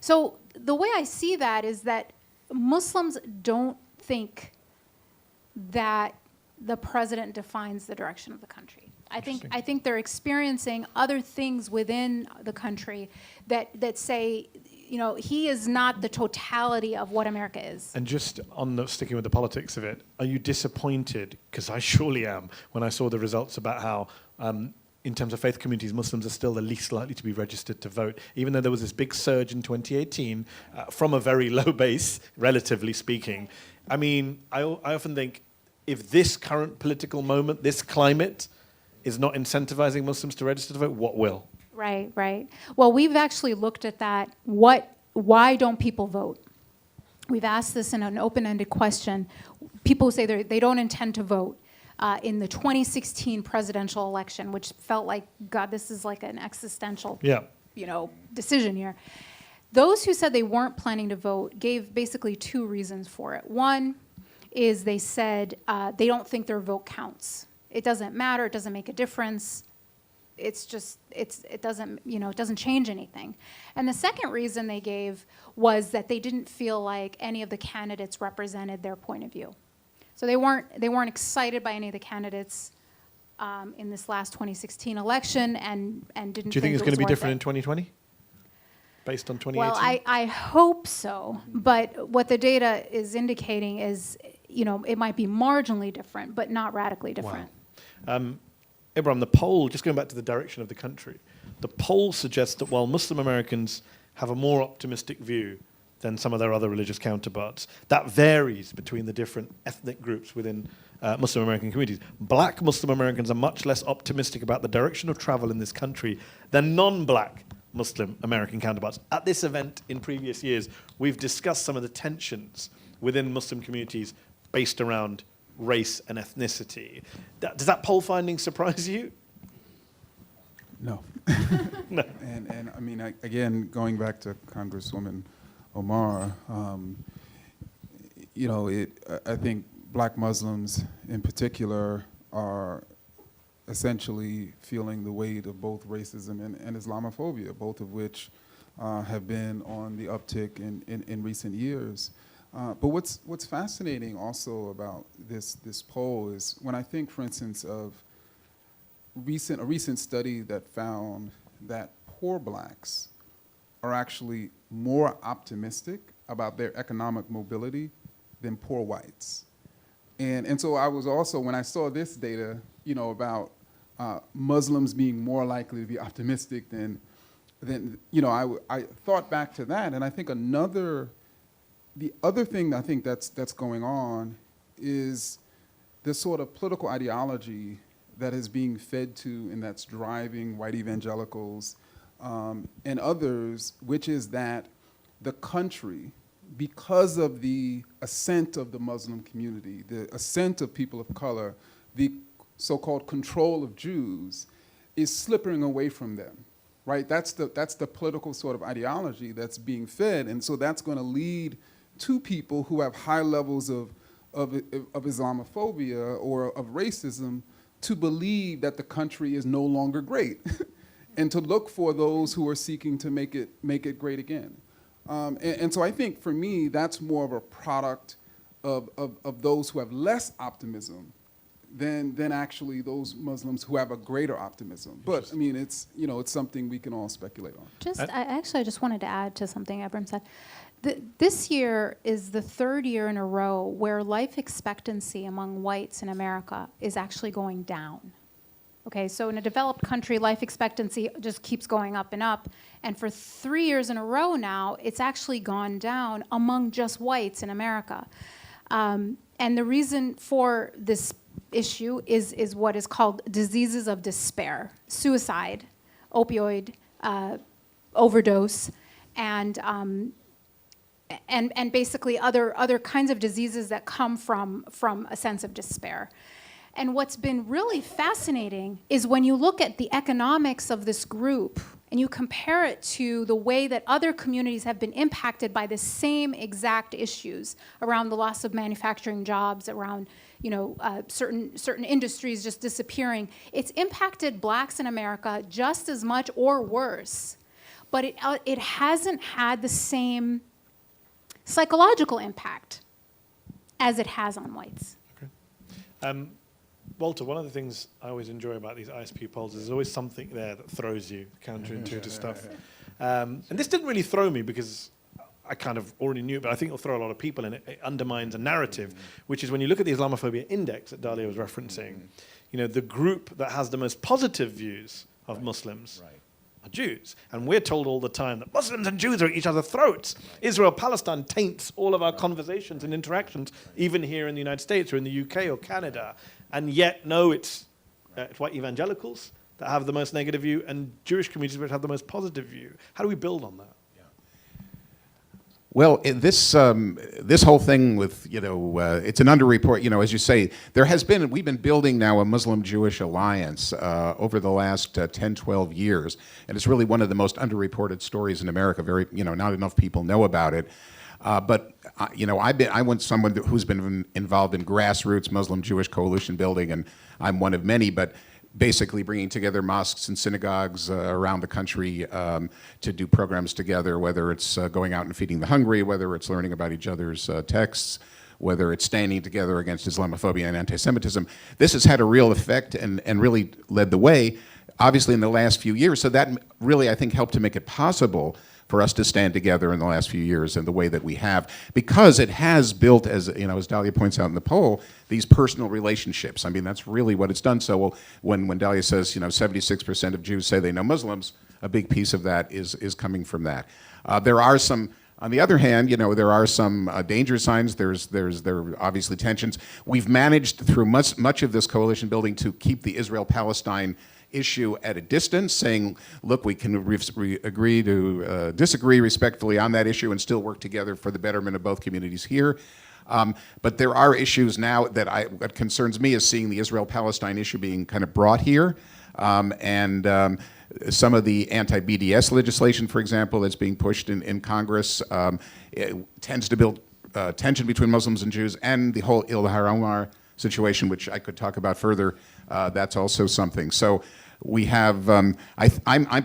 So the way I see that is that Muslims don't think that the president defines the direction of the country. I think they're experiencing other things within the country that say, you know, he is not the totality of what America is. And just on the, sticking with the politics of it, are you disappointed, because I surely am, when I saw the results about how, in terms of faith communities, Muslims are still the least likely to be registered to vote, even though there was this big surge in 2018 from a very low base, relatively speaking. I mean, I often think, if this current political moment, this climate, is not incentivizing Muslims to register to vote, what will? Right, right. Well, we've actually looked at that. Why don't people vote? We've asked this in an open-ended question. People say they don't intend to vote in the 2016 presidential election, which felt like, God, this is like an existential, decision here. Those who said they weren't planning to vote gave basically two reasons for it. One is they said they don't think their vote counts. It doesn't matter. It doesn't make a difference. It's just, it doesn't change anything. And the second reason they gave was that they didn't feel like any of the candidates represented their point of view. So they weren't excited by any of the candidates in this last 2016 election and didn't. Do you think it's going to be different in it. 2020? Based on 2018? Well, I hope so. But what the data is indicating is, it might be marginally different, but not radically different. Wow. Ibram, the poll, just going back to the direction of the country, the poll suggests that while Muslim Americans have a more optimistic view than some of their other religious counterparts, that varies between the different ethnic groups within Muslim American communities. Black Muslim Americans are much less optimistic about the direction of travel in this country than non-black Muslim American counterparts. At this event in previous years, we've discussed some of the tensions within Muslim communities based around race and ethnicity. Does that poll finding surprise you? No. No. And I mean, again, going back to Congresswoman Omar, I think black Muslims in particular are essentially feeling the weight of both racism and Islamophobia, both of which have been on the uptick in recent years. But what's fascinating also about this poll is when I think, for instance, of a recent study that found that poor blacks are actually more optimistic about their economic mobility than poor whites. And so I was also, when I saw this data, about Muslims being more likely to be optimistic than I thought back to that, and I think the other thing I think that's going on is this sort of political ideology that is being fed to and that's driving white evangelicals and others, which is that the country, because of the ascent of the Muslim community, the ascent of people of color, the so-called control of Jews, is slipping away from them, right? That's the political sort of ideology that's being fed, and so that's going to lead to people who have high levels of Islamophobia or of racism to believe that the country is no longer great and to look for those who are seeking to make it great again. And so I think for me, that's more of a product of those who have less optimism than actually those Muslims who have a greater optimism. But I mean, it's something we can all speculate on. I just wanted to add to something Ibram said. This year is the third year in a row where life expectancy among whites in America is actually going down. Okay, so in a developed country, life expectancy just keeps going up and up. And for 3 years in a row now, it's actually gone down among just whites in America. And the reason for this issue is what is called diseases of despair: suicide, opioid overdose, and basically other kinds of diseases that come from a sense of despair. And what's been really fascinating is when you look at the economics of this group and you compare it to the way that other communities have been impacted by the same exact issues around the loss of manufacturing jobs, around certain industries just disappearing. It's impacted blacks in America just as much or worse. but it hasn't had the same psychological impact as it has on whites. Walter, one of the things I always enjoy about these ISPU polls is there's always something there that throws you, counterintuitive stuff. And this didn't really throw me because I kind of already knew it, but I think it'll throw a lot of people in. It undermines a narrative, which is when you look at the Islamophobia Index that Dalia was referencing, you know, the group that has the most positive views of Muslims are Jews. And we're told all the time that Muslims and Jews are at each other's throats. Israel-Palestine taints all of our conversations and interactions, even here in the United States or in the UK or Canada. And yet, no, it's white evangelicals that have the most negative view and Jewish communities which have the most positive view. How do we build on that? Well, this whole thing with, it's an underreport, as you say, we've been building now a Muslim-Jewish alliance over the last 10, 12 years, and it's really one of the most underreported stories in America. Not enough people know about it. But I want someone who's been involved in grassroots Muslim-Jewish coalition building, and I'm one of many, but basically bringing together mosques and synagogues around the country to do programs together, whether it's going out and feeding the hungry, whether it's learning about each other's texts, whether it's standing together against Islamophobia and anti-Semitism. This has had a real effect and really led the way, obviously, in the last few years. So that really, I think, helped to make it possible for us to stand together in the last few years in the way that we have, because it has built, as Dalia points out in the poll, these personal relationships. I mean, that's really what it's done. So when Dalia says, 76% of Jews say they know Muslims, a big piece of that is coming from that. There are some, on the other hand, there are some danger signs. There are obviously tensions. We've managed through much of this coalition building to keep the Israel-Palestine issue at a distance, saying, look, we can agree to disagree respectfully on that issue and still work together for the betterment of both communities here. But there are issues now what concerns me is seeing the Israel-Palestine issue being kind of brought here. Some of the anti-BDS legislation, for example, that's being pushed in Congress, it tends to build tension between Muslims and Jews, and the whole Ilhar Omar situation, which I could talk about further, that's also something. So we have, I'm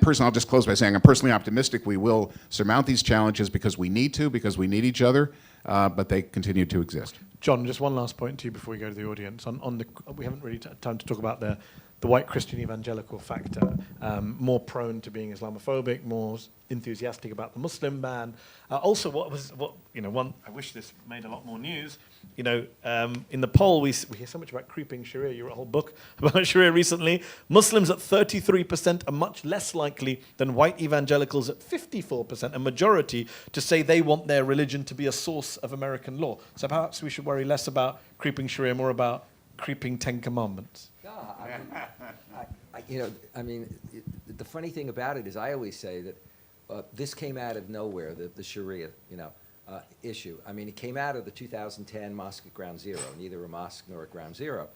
personally, I'll just close by saying I'm personally optimistic we will surmount these challenges because we need each other, but they continue to exist. John, just one last point to you before we go to the audience. We haven't really had time to talk about the white Christian evangelical factor, more prone to being Islamophobic, more enthusiastic about the Muslim ban. Also, I wish this made a lot more news. In the poll, we hear so much about creeping Sharia. You wrote a whole book about Sharia recently. Muslims at 33% are much less likely than white evangelicals at 54%, a majority, to say they want their religion to be a source of American law. So perhaps we should worry less about creeping Sharia, more about creeping Ten Commandments. The funny thing about it is I always say that this came out of nowhere, the Sharia, issue. I mean, it came out of the 2010 Mosque at Ground Zero, neither a mosque nor at Ground Zero,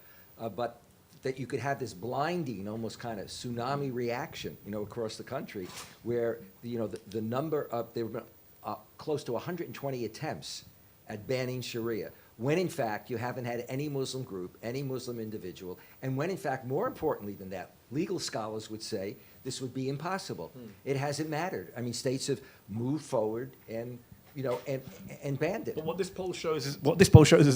but that you could have this blinding, almost kind of tsunami reaction, across the country, where the number of there were close to 120 attempts at banning Sharia, when in fact you haven't had any Muslim group, any Muslim individual, and when in fact, more importantly than that, legal scholars would say this would be impossible. It hasn't mattered. I mean, states have moved forward and banned it. But what this poll shows is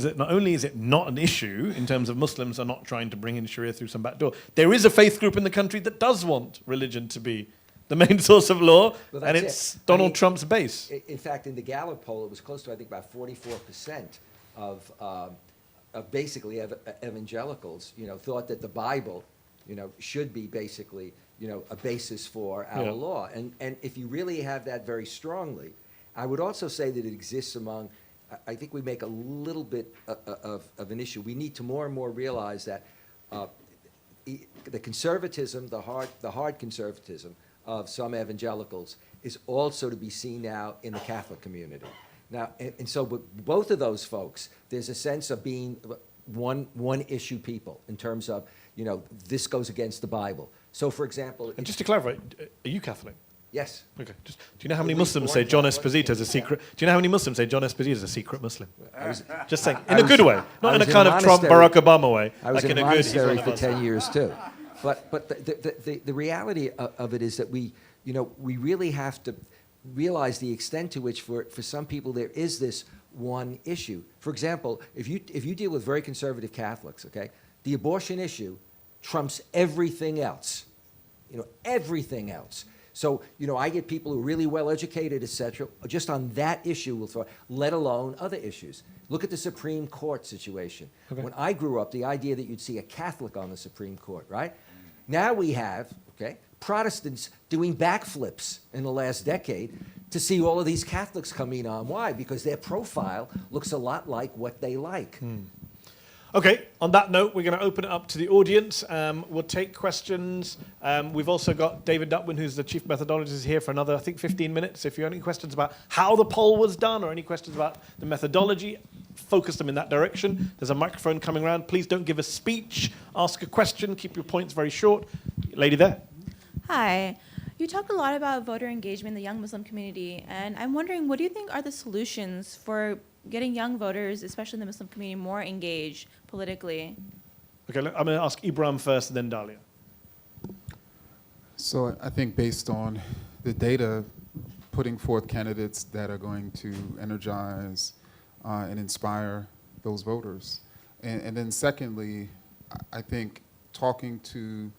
that not only is it not an issue in terms of Muslims are not trying to bring in Sharia through some back door, there is a faith group in the country that does want religion to be the main source of law, and it's Donald Trump's base. In fact, in the Gallup poll, it was close to, I think, about 44% of basically evangelicals, thought that the Bible, should be basically, a basis for our law. And if you really have that very strongly, I would also say that it exists among, I think we make a little bit of an issue. We need to more and more realize that the conservatism, the hard conservatism of some evangelicals is also to be seen now in the Catholic community. Now, and so both of those folks, there's a sense of being one issue people in terms of, this goes against the Bible. So, for example... And just to clarify, are you Catholic? Yes. Okay. Do you know how many Muslims say John Esposito is a secret? Do you know how many Muslims say John Esposito is a secret Muslim? Just saying, in a good way, not in a kind of Trump, Barack Obama way. I was in a monastery for 10 years too. But the reality of it is that we, we really have to realize the extent to which for some people there is this one issue. For example, if you deal with very conservative Catholics, okay, the abortion issue trumps everything else, everything else. So, I get people who are really well educated, et cetera, just on that issue, let alone other issues. Look at the Supreme Court situation. Okay. When I grew up, the idea that you'd see a Catholic on the Supreme Court, right? Now we have, Protestants doing backflips in the last decade to see all of these Catholics coming on. Why? Because their profile looks a lot like what they like. Okay, on that note, we're going to open it up to the audience. We'll take questions. We've also got David Dutwin, who's the chief methodologist, here for another, I think, 15 minutes. If you have any questions about how the poll was done or any questions about the methodology, focus them in that direction. There's a microphone coming around. Please don't give a speech. Ask a question. Keep your points very short. Lady there. Hi. You talk a lot about voter engagement in the young Muslim community, and I'm wondering, what do you think are the solutions for getting young voters, especially in the Muslim community, more engaged politically? Okay, I'm going to ask Ibram first and then Dalia. So I think based on the data, putting forth candidates that are going to energize and inspire those voters. And then secondly, I think talking to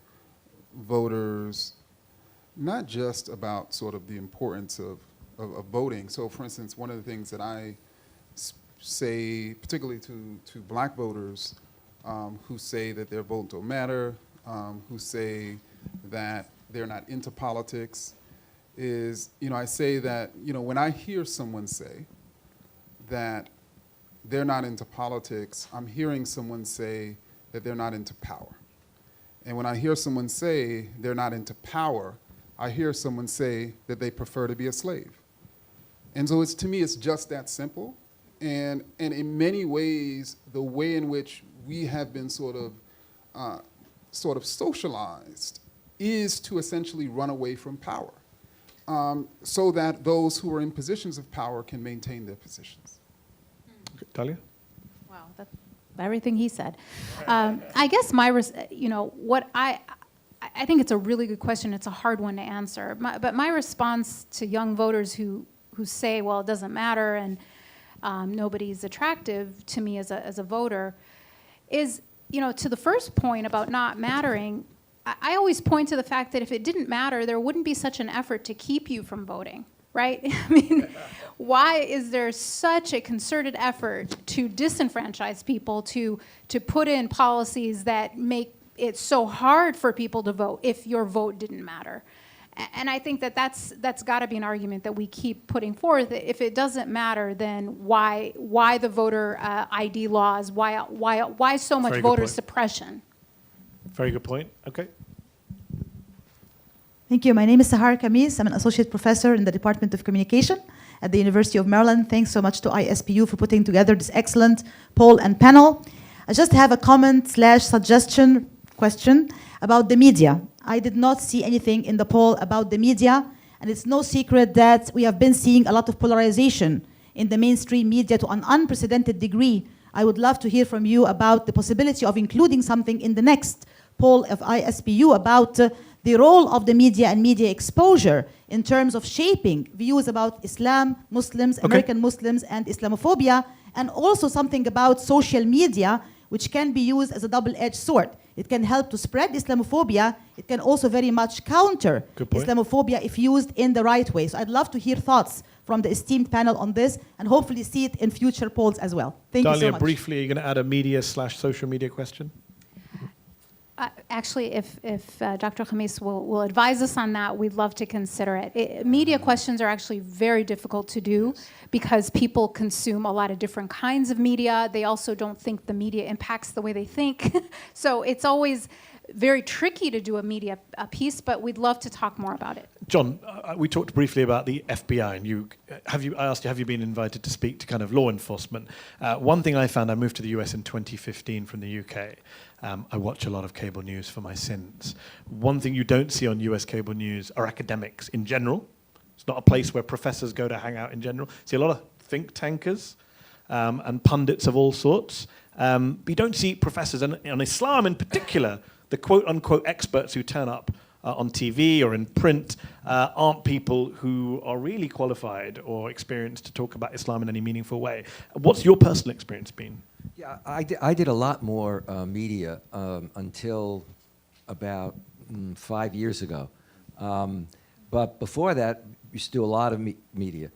voters not just about sort of the importance of voting. So for instance, one of the things that I say, particularly to black voters who say that their vote don't matter, who say that they're not into politics, is, I say that, when I hear someone say that they're not into politics, I'm hearing someone say that they're not into power. And when I hear someone say they're not into power, I hear someone say that they prefer to be a slave. And so to me, it's just that simple. And in many ways, the way in which we have been sort of socialized is to essentially run away from power, so that those who are in positions of power can maintain their positions. Dalia? Wow, that's everything he said. I guess I think it's a really good question. It's a hard one to answer. But my response to young voters who say, well, it doesn't matter and nobody's attractive to me as a voter is, to the first point about not mattering, I always point to the fact that if it didn't matter, there wouldn't be such an effort to keep you from voting, right? I mean, why is there such a concerted effort to disenfranchise people, to put in policies that make it so hard for people to vote if your vote didn't matter? And I think that's got to be an argument that we keep putting forth. If it doesn't matter, then why the voter ID laws? Why so much voter suppression? Very good point. Okay. Thank you. My name is Sahar Kamis. I'm an associate professor in the Department of Communication at the University of Maryland. Thanks so much to ISPU for putting together this excellent poll and panel. I just have a comment/suggestion question about the media. I did not see anything in the poll about the media, and it's no secret that we have been seeing a lot of polarization in the mainstream media to an unprecedented degree. I would love to hear from you about the possibility of including something in the next poll of ISPU about the role of the media and media exposure in terms of shaping views about Islam, Muslims, American Muslims, and Islamophobia, and also something about social media, which can be used as a double-edged sword. It can help to spread Islamophobia. It can also very much counter Islamophobia if used in the right way. So I'd love to hear thoughts from the esteemed panel on this and hopefully see it in future polls as well. Thank you so much. Dalia, briefly, are you going to add a media/social media question? Actually, if Dr. Khamis will advise us on that, we'd love to consider it. Media questions are actually very difficult to do because people consume a lot of different kinds of media. They also don't think the media impacts the way they think. So it's always very tricky to do a media piece, but we'd love to talk more about it. John, we talked briefly about the FBI, and I asked you, have you been invited to speak to kind of law enforcement? One thing I found, I moved to the US in 2015 from the UK. I watch a lot of cable news for my sins. One thing you don't see on US cable news are academics in general. It's not a place where professors go to hang out in general. See a lot of think tankers and pundits of all sorts. But you don't see professors, and on Islam in particular, the quote-unquote experts who turn up on TV or in print aren't people who are really qualified or experienced to talk about Islam in any meaningful way. What's your personal experience been? Yeah, I did a lot more media until about 5 years ago. But before that, we used to do a lot of media.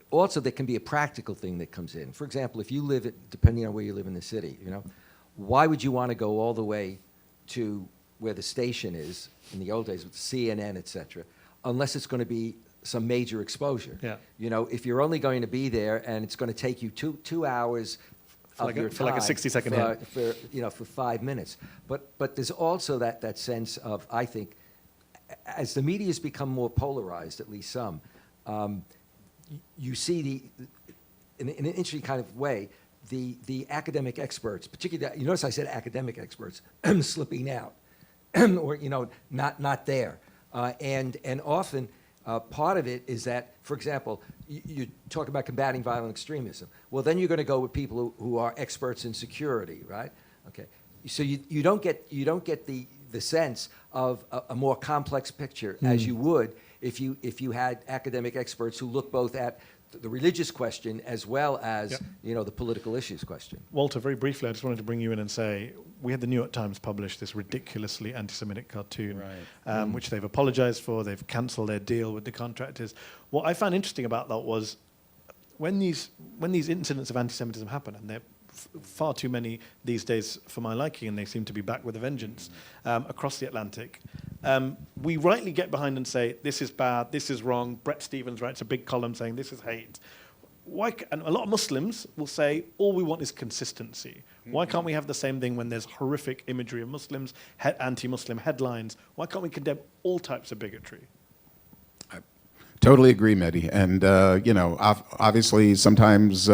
Also, there can be a practical thing that comes in. For example, if you live, depending on where you live in the city, why would you want to go all the way to where the station is, in the old days with CNN, et cetera, unless it's going to be some major exposure? Yeah. If you're only going to be there and it's going to take you two hours For of your for like a time 60-second hit. for 5 minutes. But there's also that sense of, I think, as the media has become more polarized, at least some, you see in an interesting kind of way, the academic experts, particularly, you notice I said academic experts, slipping out, or not there, and often part of it is that, for example, you talk about combating violent extremism. Well, then you're going to go with people who are experts in security, right? Okay, so you don't get the sense of a more complex picture as you would if you had academic experts who look both at the religious question as well as the political issues question. Walter, very briefly, I just wanted to bring you in and say, we had the New York Times publish this ridiculously anti-Semitic cartoon, which they've apologized for. They've cancelled their deal with the contractors. What I found interesting about that was when these incidents of anti-Semitism happen, and they're far too many these days for my liking, and they seem to be back with a vengeance across the Atlantic, we rightly get behind and say, this is bad, this is wrong. Bret Stephens writes a big column saying this is hate. And a lot of Muslims will say, all we want is consistency. Why can't we have the same thing when there's horrific imagery of Muslims, anti-Muslim headlines? Why can't we condemn all types of bigotry? I totally agree, Mehdi. And, obviously sometimes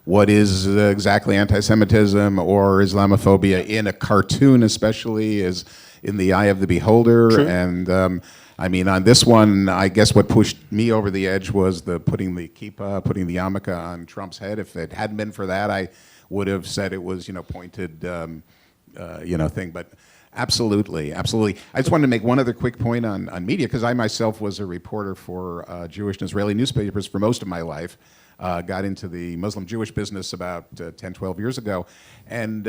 what is exactly anti-Semitism or Islamophobia in a cartoon especially is in the eye of the beholder. True. And on this one, I guess what pushed me over the edge was putting the kippah, putting the yarmulke on Trump's head. If it hadn't been for that, I would have said it was, pointed, thing. But absolutely. I just wanted to make one other quick point on media, because I myself was a reporter for Jewish and Israeli newspapers for most of my life. Got into the Muslim-Jewish business about 10, 12 years ago. And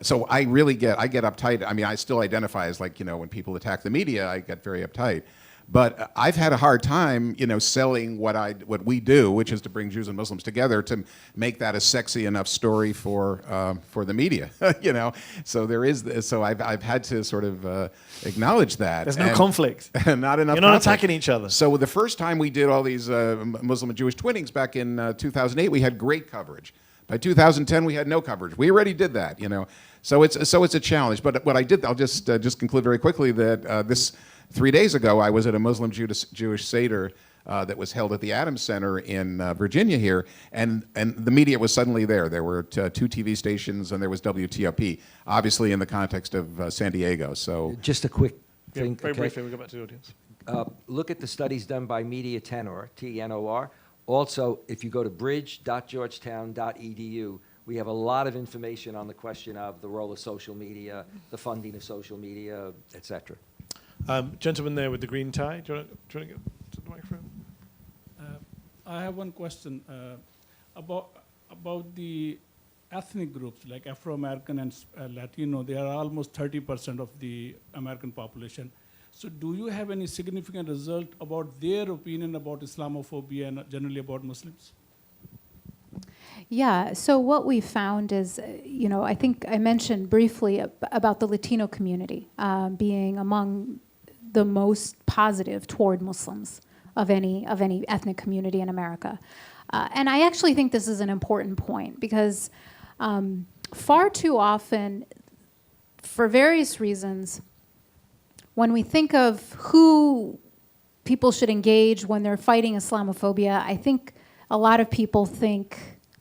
so I get uptight. I still identify as when people attack the media, I get very uptight. But I've had a hard time, selling what we do, which is to bring Jews and Muslims together, to make that a sexy enough story for the media, So there is this, so I've had to sort of acknowledge that. There's no conflict. Not enough. You're not conflict. attacking each other. So the first time we did all these Muslim and Jewish twinnings back in 2008, we had great coverage. By 2010, we had no coverage. We already did that, So it's a challenge. But what I did, I'll just conclude very quickly that this 3 days ago, I was at a Muslim-Jewish Seder that was held at the Adams Center in Virginia here, and the media was suddenly there. There were two TV stations, and there was WTOP, obviously in the context of San Diego. So Just a quick thing. Very briefly, we'll go back to the audience. Look at the studies done by Media Tenor, T-N-O-R. Also, if you go to bridge.georgetown.edu, we have a lot of information on the question of the role of social media, the funding of social media, et cetera. Gentleman there with the green tie, do you want to get to the microphone? I have one question about the ethnic groups like Afro-American and Latino. They are almost 30% of the American population. So do you have any significant result about their opinion about Islamophobia and generally about Muslims? Yeah, so what we found is, I think I mentioned briefly about the Latino community being among the most positive toward Muslims of any ethnic community in America. And I actually think this is an important point because far too often, for various reasons, when we think of who people should engage when they're fighting Islamophobia, I think a lot of people think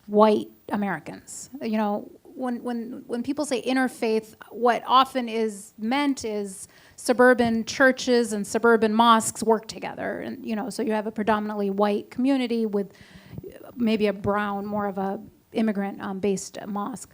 white Americans. When people say interfaith, what often is meant is suburban churches and suburban mosques work together, and so you have a predominantly white community with maybe a brown, more of a immigrant-based mosque.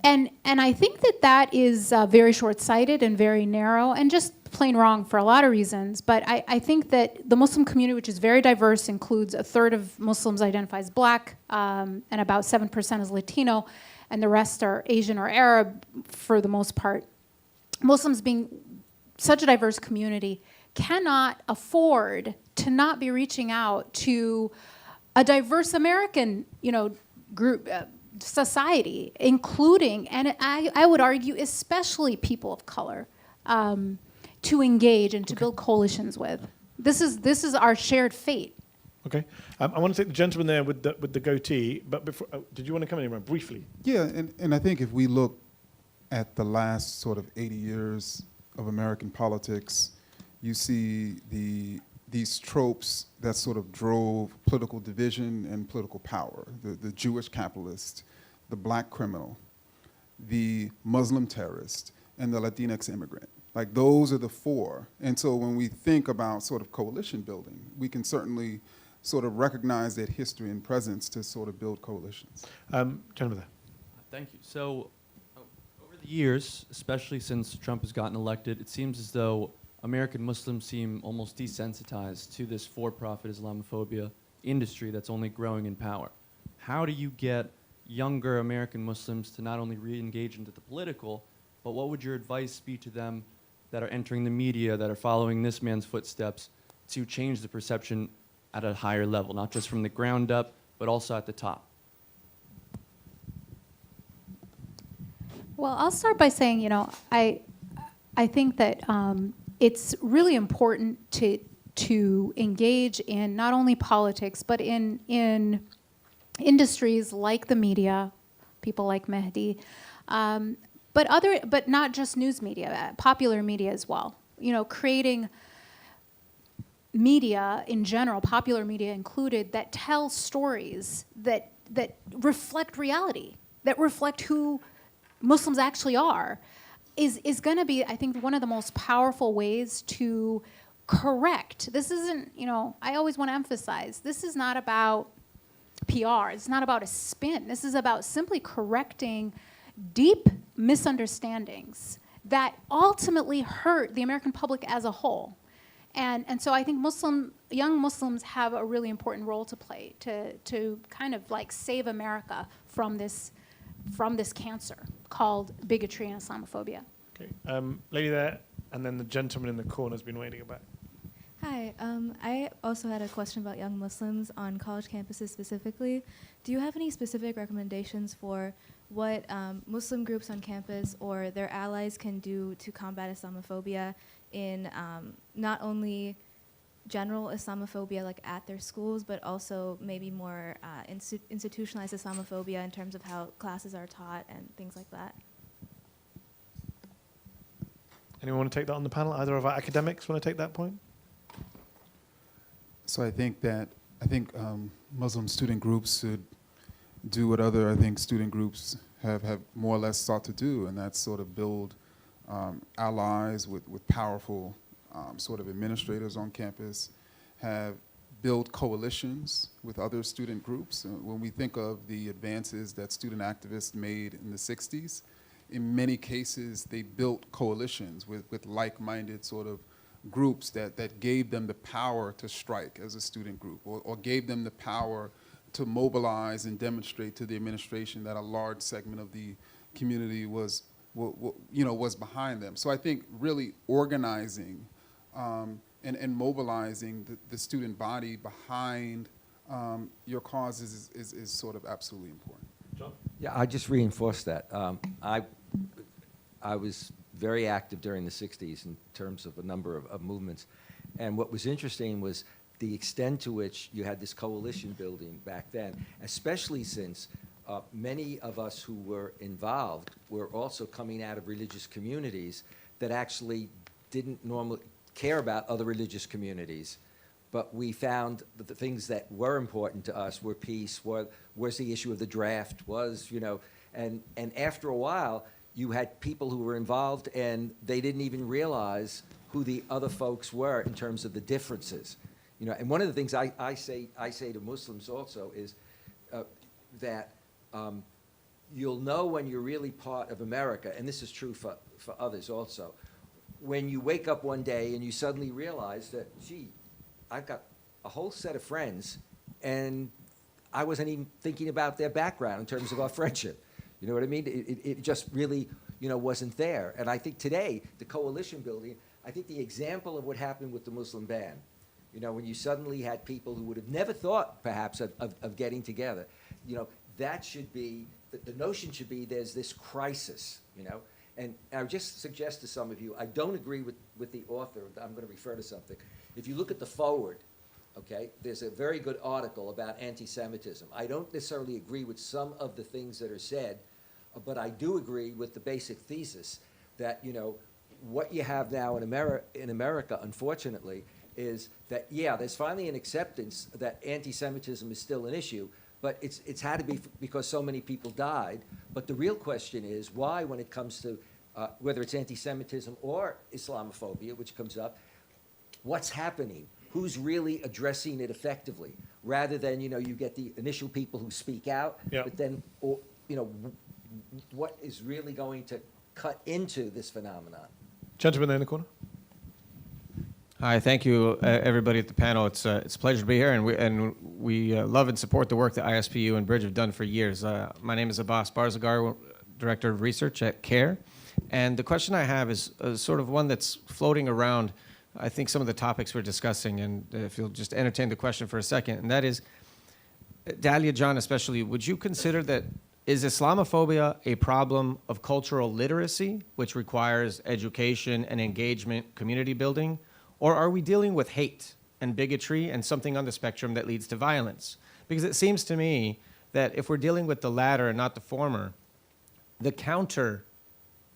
And I think that that is very short-sighted and very narrow and just plain wrong for a lot of reasons. But I think that the Muslim community, which is very diverse, includes a third of Muslims identify as black, and about 7% is Latino, and the rest are Asian or Arab for the most part. Muslims being such a diverse community cannot afford to not be reaching out to a diverse American, group, society, including, and I would argue, especially people of color, to engage and to build coalitions with. This is our shared fate. Okay. I want to take the gentleman there with the goatee, but before, did you want to come in here briefly? Yeah, and I think if we look at the last sort of 80 years of American politics, you see these tropes that sort of drove political division and political power. The Jewish capitalist, the black criminal, the Muslim terrorist, and the Latinx immigrant. Like, those are the four. And so when we think about sort of coalition building, we can certainly sort of recognize that history and presence to sort of build coalitions. Gentleman there. Thank you. So, over the years, especially since Trump has gotten elected, it seems as though American Muslims seem almost desensitized to this for-profit Islamophobia industry that's only growing in power. How do you get younger American Muslims to not only re-engage into the political, but what would your advice be to them that are entering the media, that are following this man's footsteps, to change the perception at a higher level, not just from the ground up, but also at the top? Well, I'll start by saying, I think that it's really important to engage in not only politics, but in industries like the media, people like Mehdi, but not just news media, popular media as well. Creating media in general, popular media included, that tell stories that reflect reality, that reflect who Muslims actually are, is going to be, I think, one of the most powerful ways to correct. This isn't, I always want to emphasize, this is not about PR. It's not about a spin. This is about simply correcting deep misunderstandings that ultimately hurt the American public as a whole. And so I think young Muslims have a really important role to play to kind of like save America from this cancer called bigotry and Islamophobia. Okay. Lady there, and then the gentleman in the corner has been waiting about. Hi, I also had a question about young Muslims on college campuses specifically. Do you have any specific recommendations for what Muslim groups on campus or their allies can do to combat Islamophobia in not only general Islamophobia like at their schools, but also maybe more institutionalized Islamophobia in terms of how classes are taught and things like that? Anyone want to take that on the panel? Either of our academics want to take that point? So I think Muslim student groups should do what other, student groups have more or less sought to do, and that's sort of build allies with powerful sort of administrators on campus, have built coalitions with other student groups. When we think of the advances that student activists made in the 60s, in many cases they built coalitions with like-minded sort of groups that gave them the power to strike as a student group, or gave them the power to mobilize and demonstrate to the administration that a large segment of the community was behind them. So I think really organizing and mobilizing the student body behind your causes is sort of absolutely important. John? Yeah, I just reinforce that. I was very active during the 60s in terms of a number of movements. And what was interesting was the extent to which you had this coalition building back then, especially since many of us who were involved were also coming out of religious communities that actually didn't normally care about other religious communities. But we found that the things that were important to us were peace, was the issue of the draft, and after a while, you had people who were involved and they didn't even realize who the other folks were in terms of the differences. And one of the things I say to Muslims also is that you'll know when you're really part of America, and this is true for others also, when you wake up one day and you suddenly realize that, gee, I've got a whole set of friends, and I wasn't even thinking about their background in terms of our friendship. You know what I mean? It just really, wasn't there. And I think today, the coalition building, I think the example of what happened with the Muslim ban, when you suddenly had people who would have never thought, perhaps, of getting together, that should be, the notion should be there's this crisis, And I would just suggest to some of you, I don't agree with the author. I'm going to refer to something. If you look at the forward, okay, there's a very good article about anti-Semitism. I don't necessarily agree with some of the things that are said, but I do agree with the basic thesis that, what you have now in America, unfortunately, is that, yeah, there's finally an acceptance that anti-Semitism is still an issue, but it's had to be because so many people died. But the real question is why, when it comes to whether it's anti-Semitism or Islamophobia, which comes up, what's happening? Who's really addressing it effectively? Rather than, you get the initial people who speak out, but then, what is really going to cut into this phenomenon? Gentleman there in the corner. Hi, thank you, everybody at the panel. It's a pleasure to be here, and we love and support the work that ISPU and Bridge have done for years. My name is Abbas Barzagar, Director of Research at CARE, and the question I have is sort of one that's floating around, I think, some of the topics we're discussing, and if you'll just entertain the question for a second, and that is, Dalia, John especially, would you consider that is Islamophobia a problem of cultural literacy, which requires education and engagement, community building? Or are we dealing with hate and bigotry and something on the spectrum that leads to violence? Because it seems to me that if we're dealing with the latter and not the former, the counter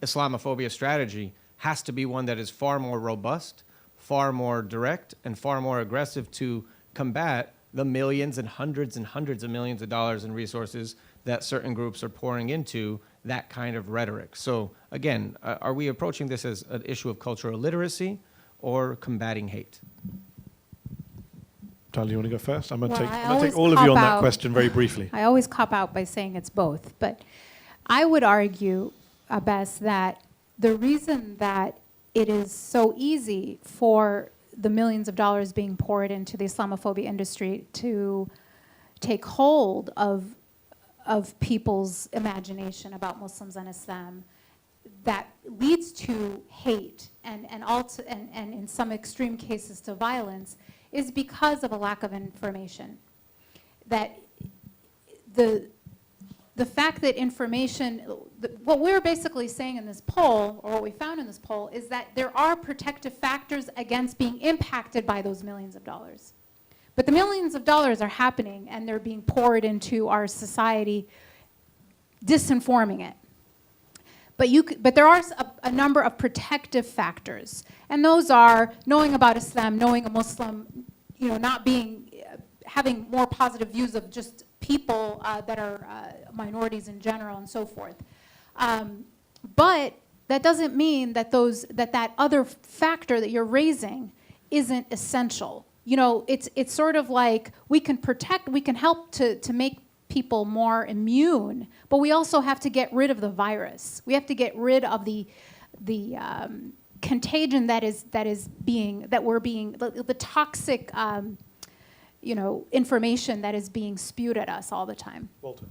Islamophobia strategy has to be one that is far more robust, far more direct, and far more aggressive to combat the millions and hundreds of millions of dollars in resources that certain groups are pouring into that kind of rhetoric. So again, are we approaching this as an issue of cultural literacy or combating hate? Dalia, you want to go first? I'm going to Well, take all of you on that question very briefly. I always cop out by saying it's both, but I would argue, Abbas, that the reason that it is so easy for the millions of dollars being poured into the Islamophobia industry to take hold of people's imagination about Muslims and Islam, that leads to hate and in some extreme cases to violence, is because of a lack of information. That the fact that information, what we're basically saying in this poll, or what we found in this poll, is that there are protective factors against being impacted by those millions of dollars. But the millions of dollars are happening, and they're being poured into our society, disinforming it. But there are a number of protective factors, and those are knowing about Islam, knowing a Muslim, not being, having more positive views of just people that are minorities in general, and so forth. But that doesn't mean that that other factor that you're raising isn't essential. It's sort of like we can help to make people more immune, but we also have to get rid of the virus. We have to get rid of the contagion the toxic information that is being spewed at us all the time. Walter.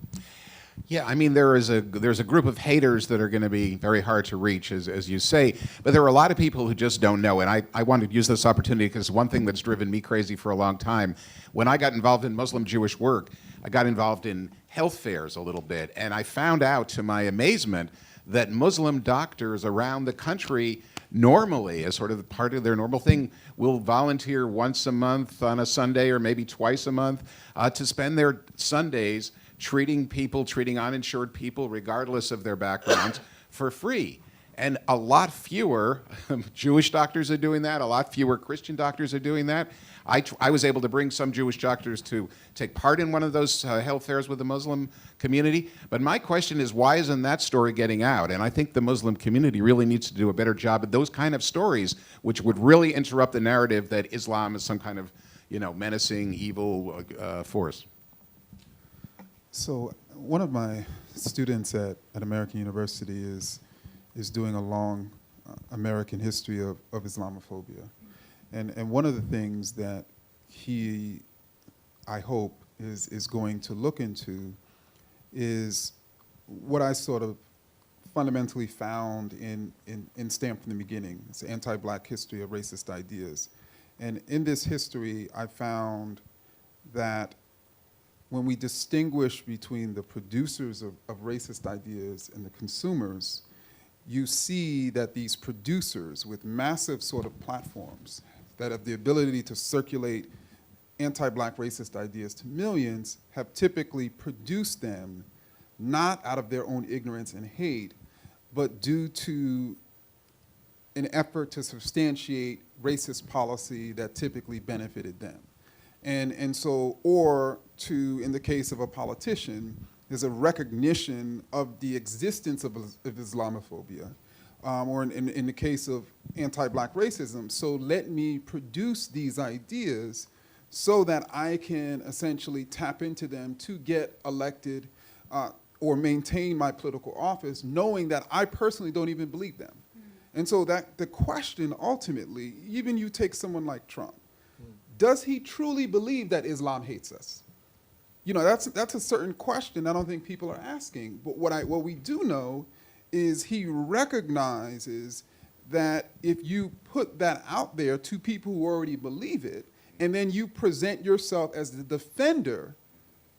Yeah, I mean, there's a group of haters that are going to be very hard to reach, as you say, but there are a lot of people who just don't know, and I wanted to use this opportunity because one thing that's driven me crazy for a long time, when I got involved in Muslim-Jewish work, I got involved in health fairs a little bit, and I found out, to my amazement, that Muslim doctors around the country normally, as sort of part of their normal thing, will volunteer once a month on a Sunday or maybe twice a month to spend their Sundays treating uninsured people, regardless of their backgrounds, for free. And a lot fewer Jewish doctors are doing that. A lot fewer Christian doctors are doing that. I was able to bring some Jewish doctors to take part in one of those health fairs with the Muslim community. But my question is, why isn't that story getting out? And I think the Muslim community really needs to do a better job at those kind of stories, which would really interrupt the narrative that Islam is some kind of, menacing, evil force. So one of my students at American University is doing a long American history of Islamophobia. And one of the things that he, I hope, is going to look into is what I sort of fundamentally found in Stamped from the Beginning. It's the anti-black history of racist ideas. And in this history, I found that when we distinguish between the producers of racist ideas and the consumers, you see that these producers with massive sort of platforms that have the ability to circulate anti-black racist ideas to millions have typically produced them not out of their own ignorance and hate, but due to an effort to substantiate racist policy that typically benefited them. And so, or to, in the case of a politician, there's a recognition of the existence of Islamophobia, or in the case of anti-black racism. So let me produce these ideas so that I can essentially tap into them to get elected or maintain my political office, knowing that I personally don't even believe them. And so that the question ultimately, even you take someone like Trump, does he truly believe that Islam hates us? You know, that's a certain question I don't think people are asking. But what we do know is he recognizes that if you put that out there to people who already believe it, and then you present yourself as the defender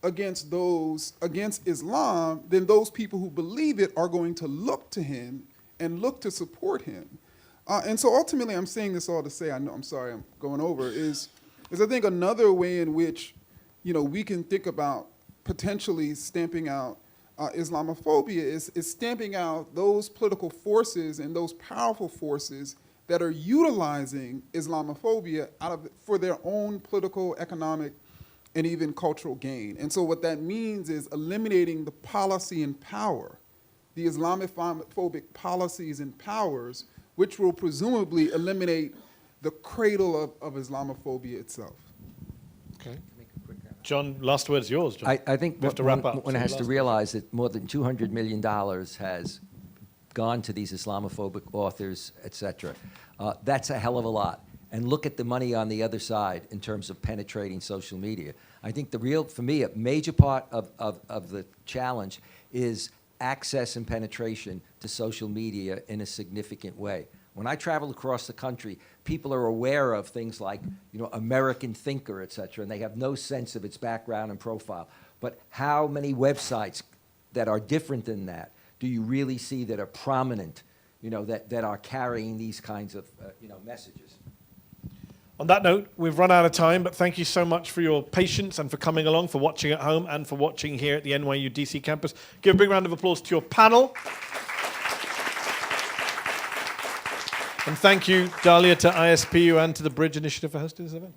against Islam, then those people who believe it are going to look to him and look to support him. And so ultimately, I'm saying this all to say, I'm sorry I'm going over, is I think another way in which, you know, we can think about potentially stamping out Islamophobia is stamping out those political forces and those powerful forces that are utilizing Islamophobia for their own political, economic, and even cultural gain. And so what that means is eliminating the policy and power, the Islamophobic policies and powers, which will presumably eliminate the cradle of Islamophobia itself. Okay. John, last word's yours, John. I think we have to wrap up. One has to realize that more than $200 million has gone to these Islamophobic authors, et cetera. That's a hell of a lot. And look at the money on the other side in terms of penetrating social media. I think for me, a major part of the challenge is access and penetration to social media in a significant way. When I travel across the country, people are aware of things like, you know, American Thinker, et cetera, and they have no sense of its background and profile. But how many websites that are different than that do you really see that are prominent, you know, that are carrying these kinds of, messages? On that note, we've run out of time, but thank you so much for your patience and for coming along, for watching at home and for watching here at the NYU DC campus. Give a big round of applause to your panel. And thank you, Dalia, to ISPU and to the Bridge Initiative for hosting this event.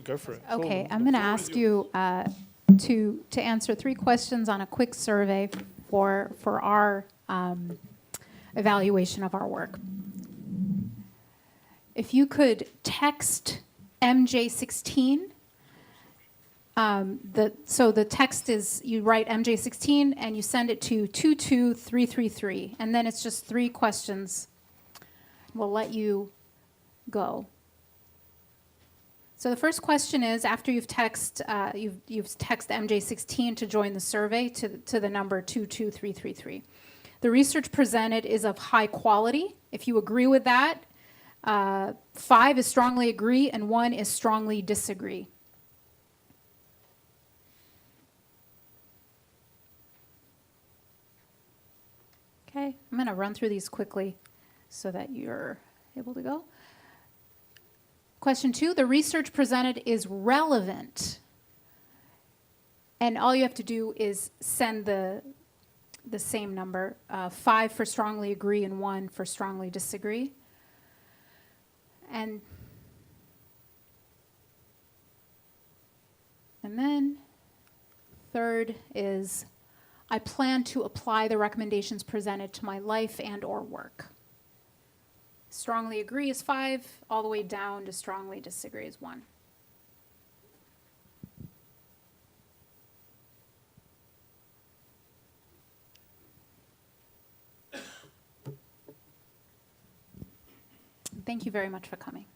Go for it. Okay, I'm going to ask you to answer 3 questions on a quick survey for our evaluation of our work. If you could text MJ16, so the text is, you write MJ16 and you send it to 22333, and then it's just 3 questions. We'll let you go. So the first question is, after you've text MJ16 to join the survey to the number 22333. The research presented is of high quality. If you agree with that, 5 is strongly agree and 1 is strongly disagree. Okay, I'm going to run through these quickly so that you're able to go. Question 2, the research presented is relevant. And all you have to do is send the same number, 5 for strongly agree and 1 for strongly disagree. And then third is, I plan to apply the recommendations presented to my life and or work. Strongly agree is 5, all the way down to strongly disagree is 1. Thank you very much for coming.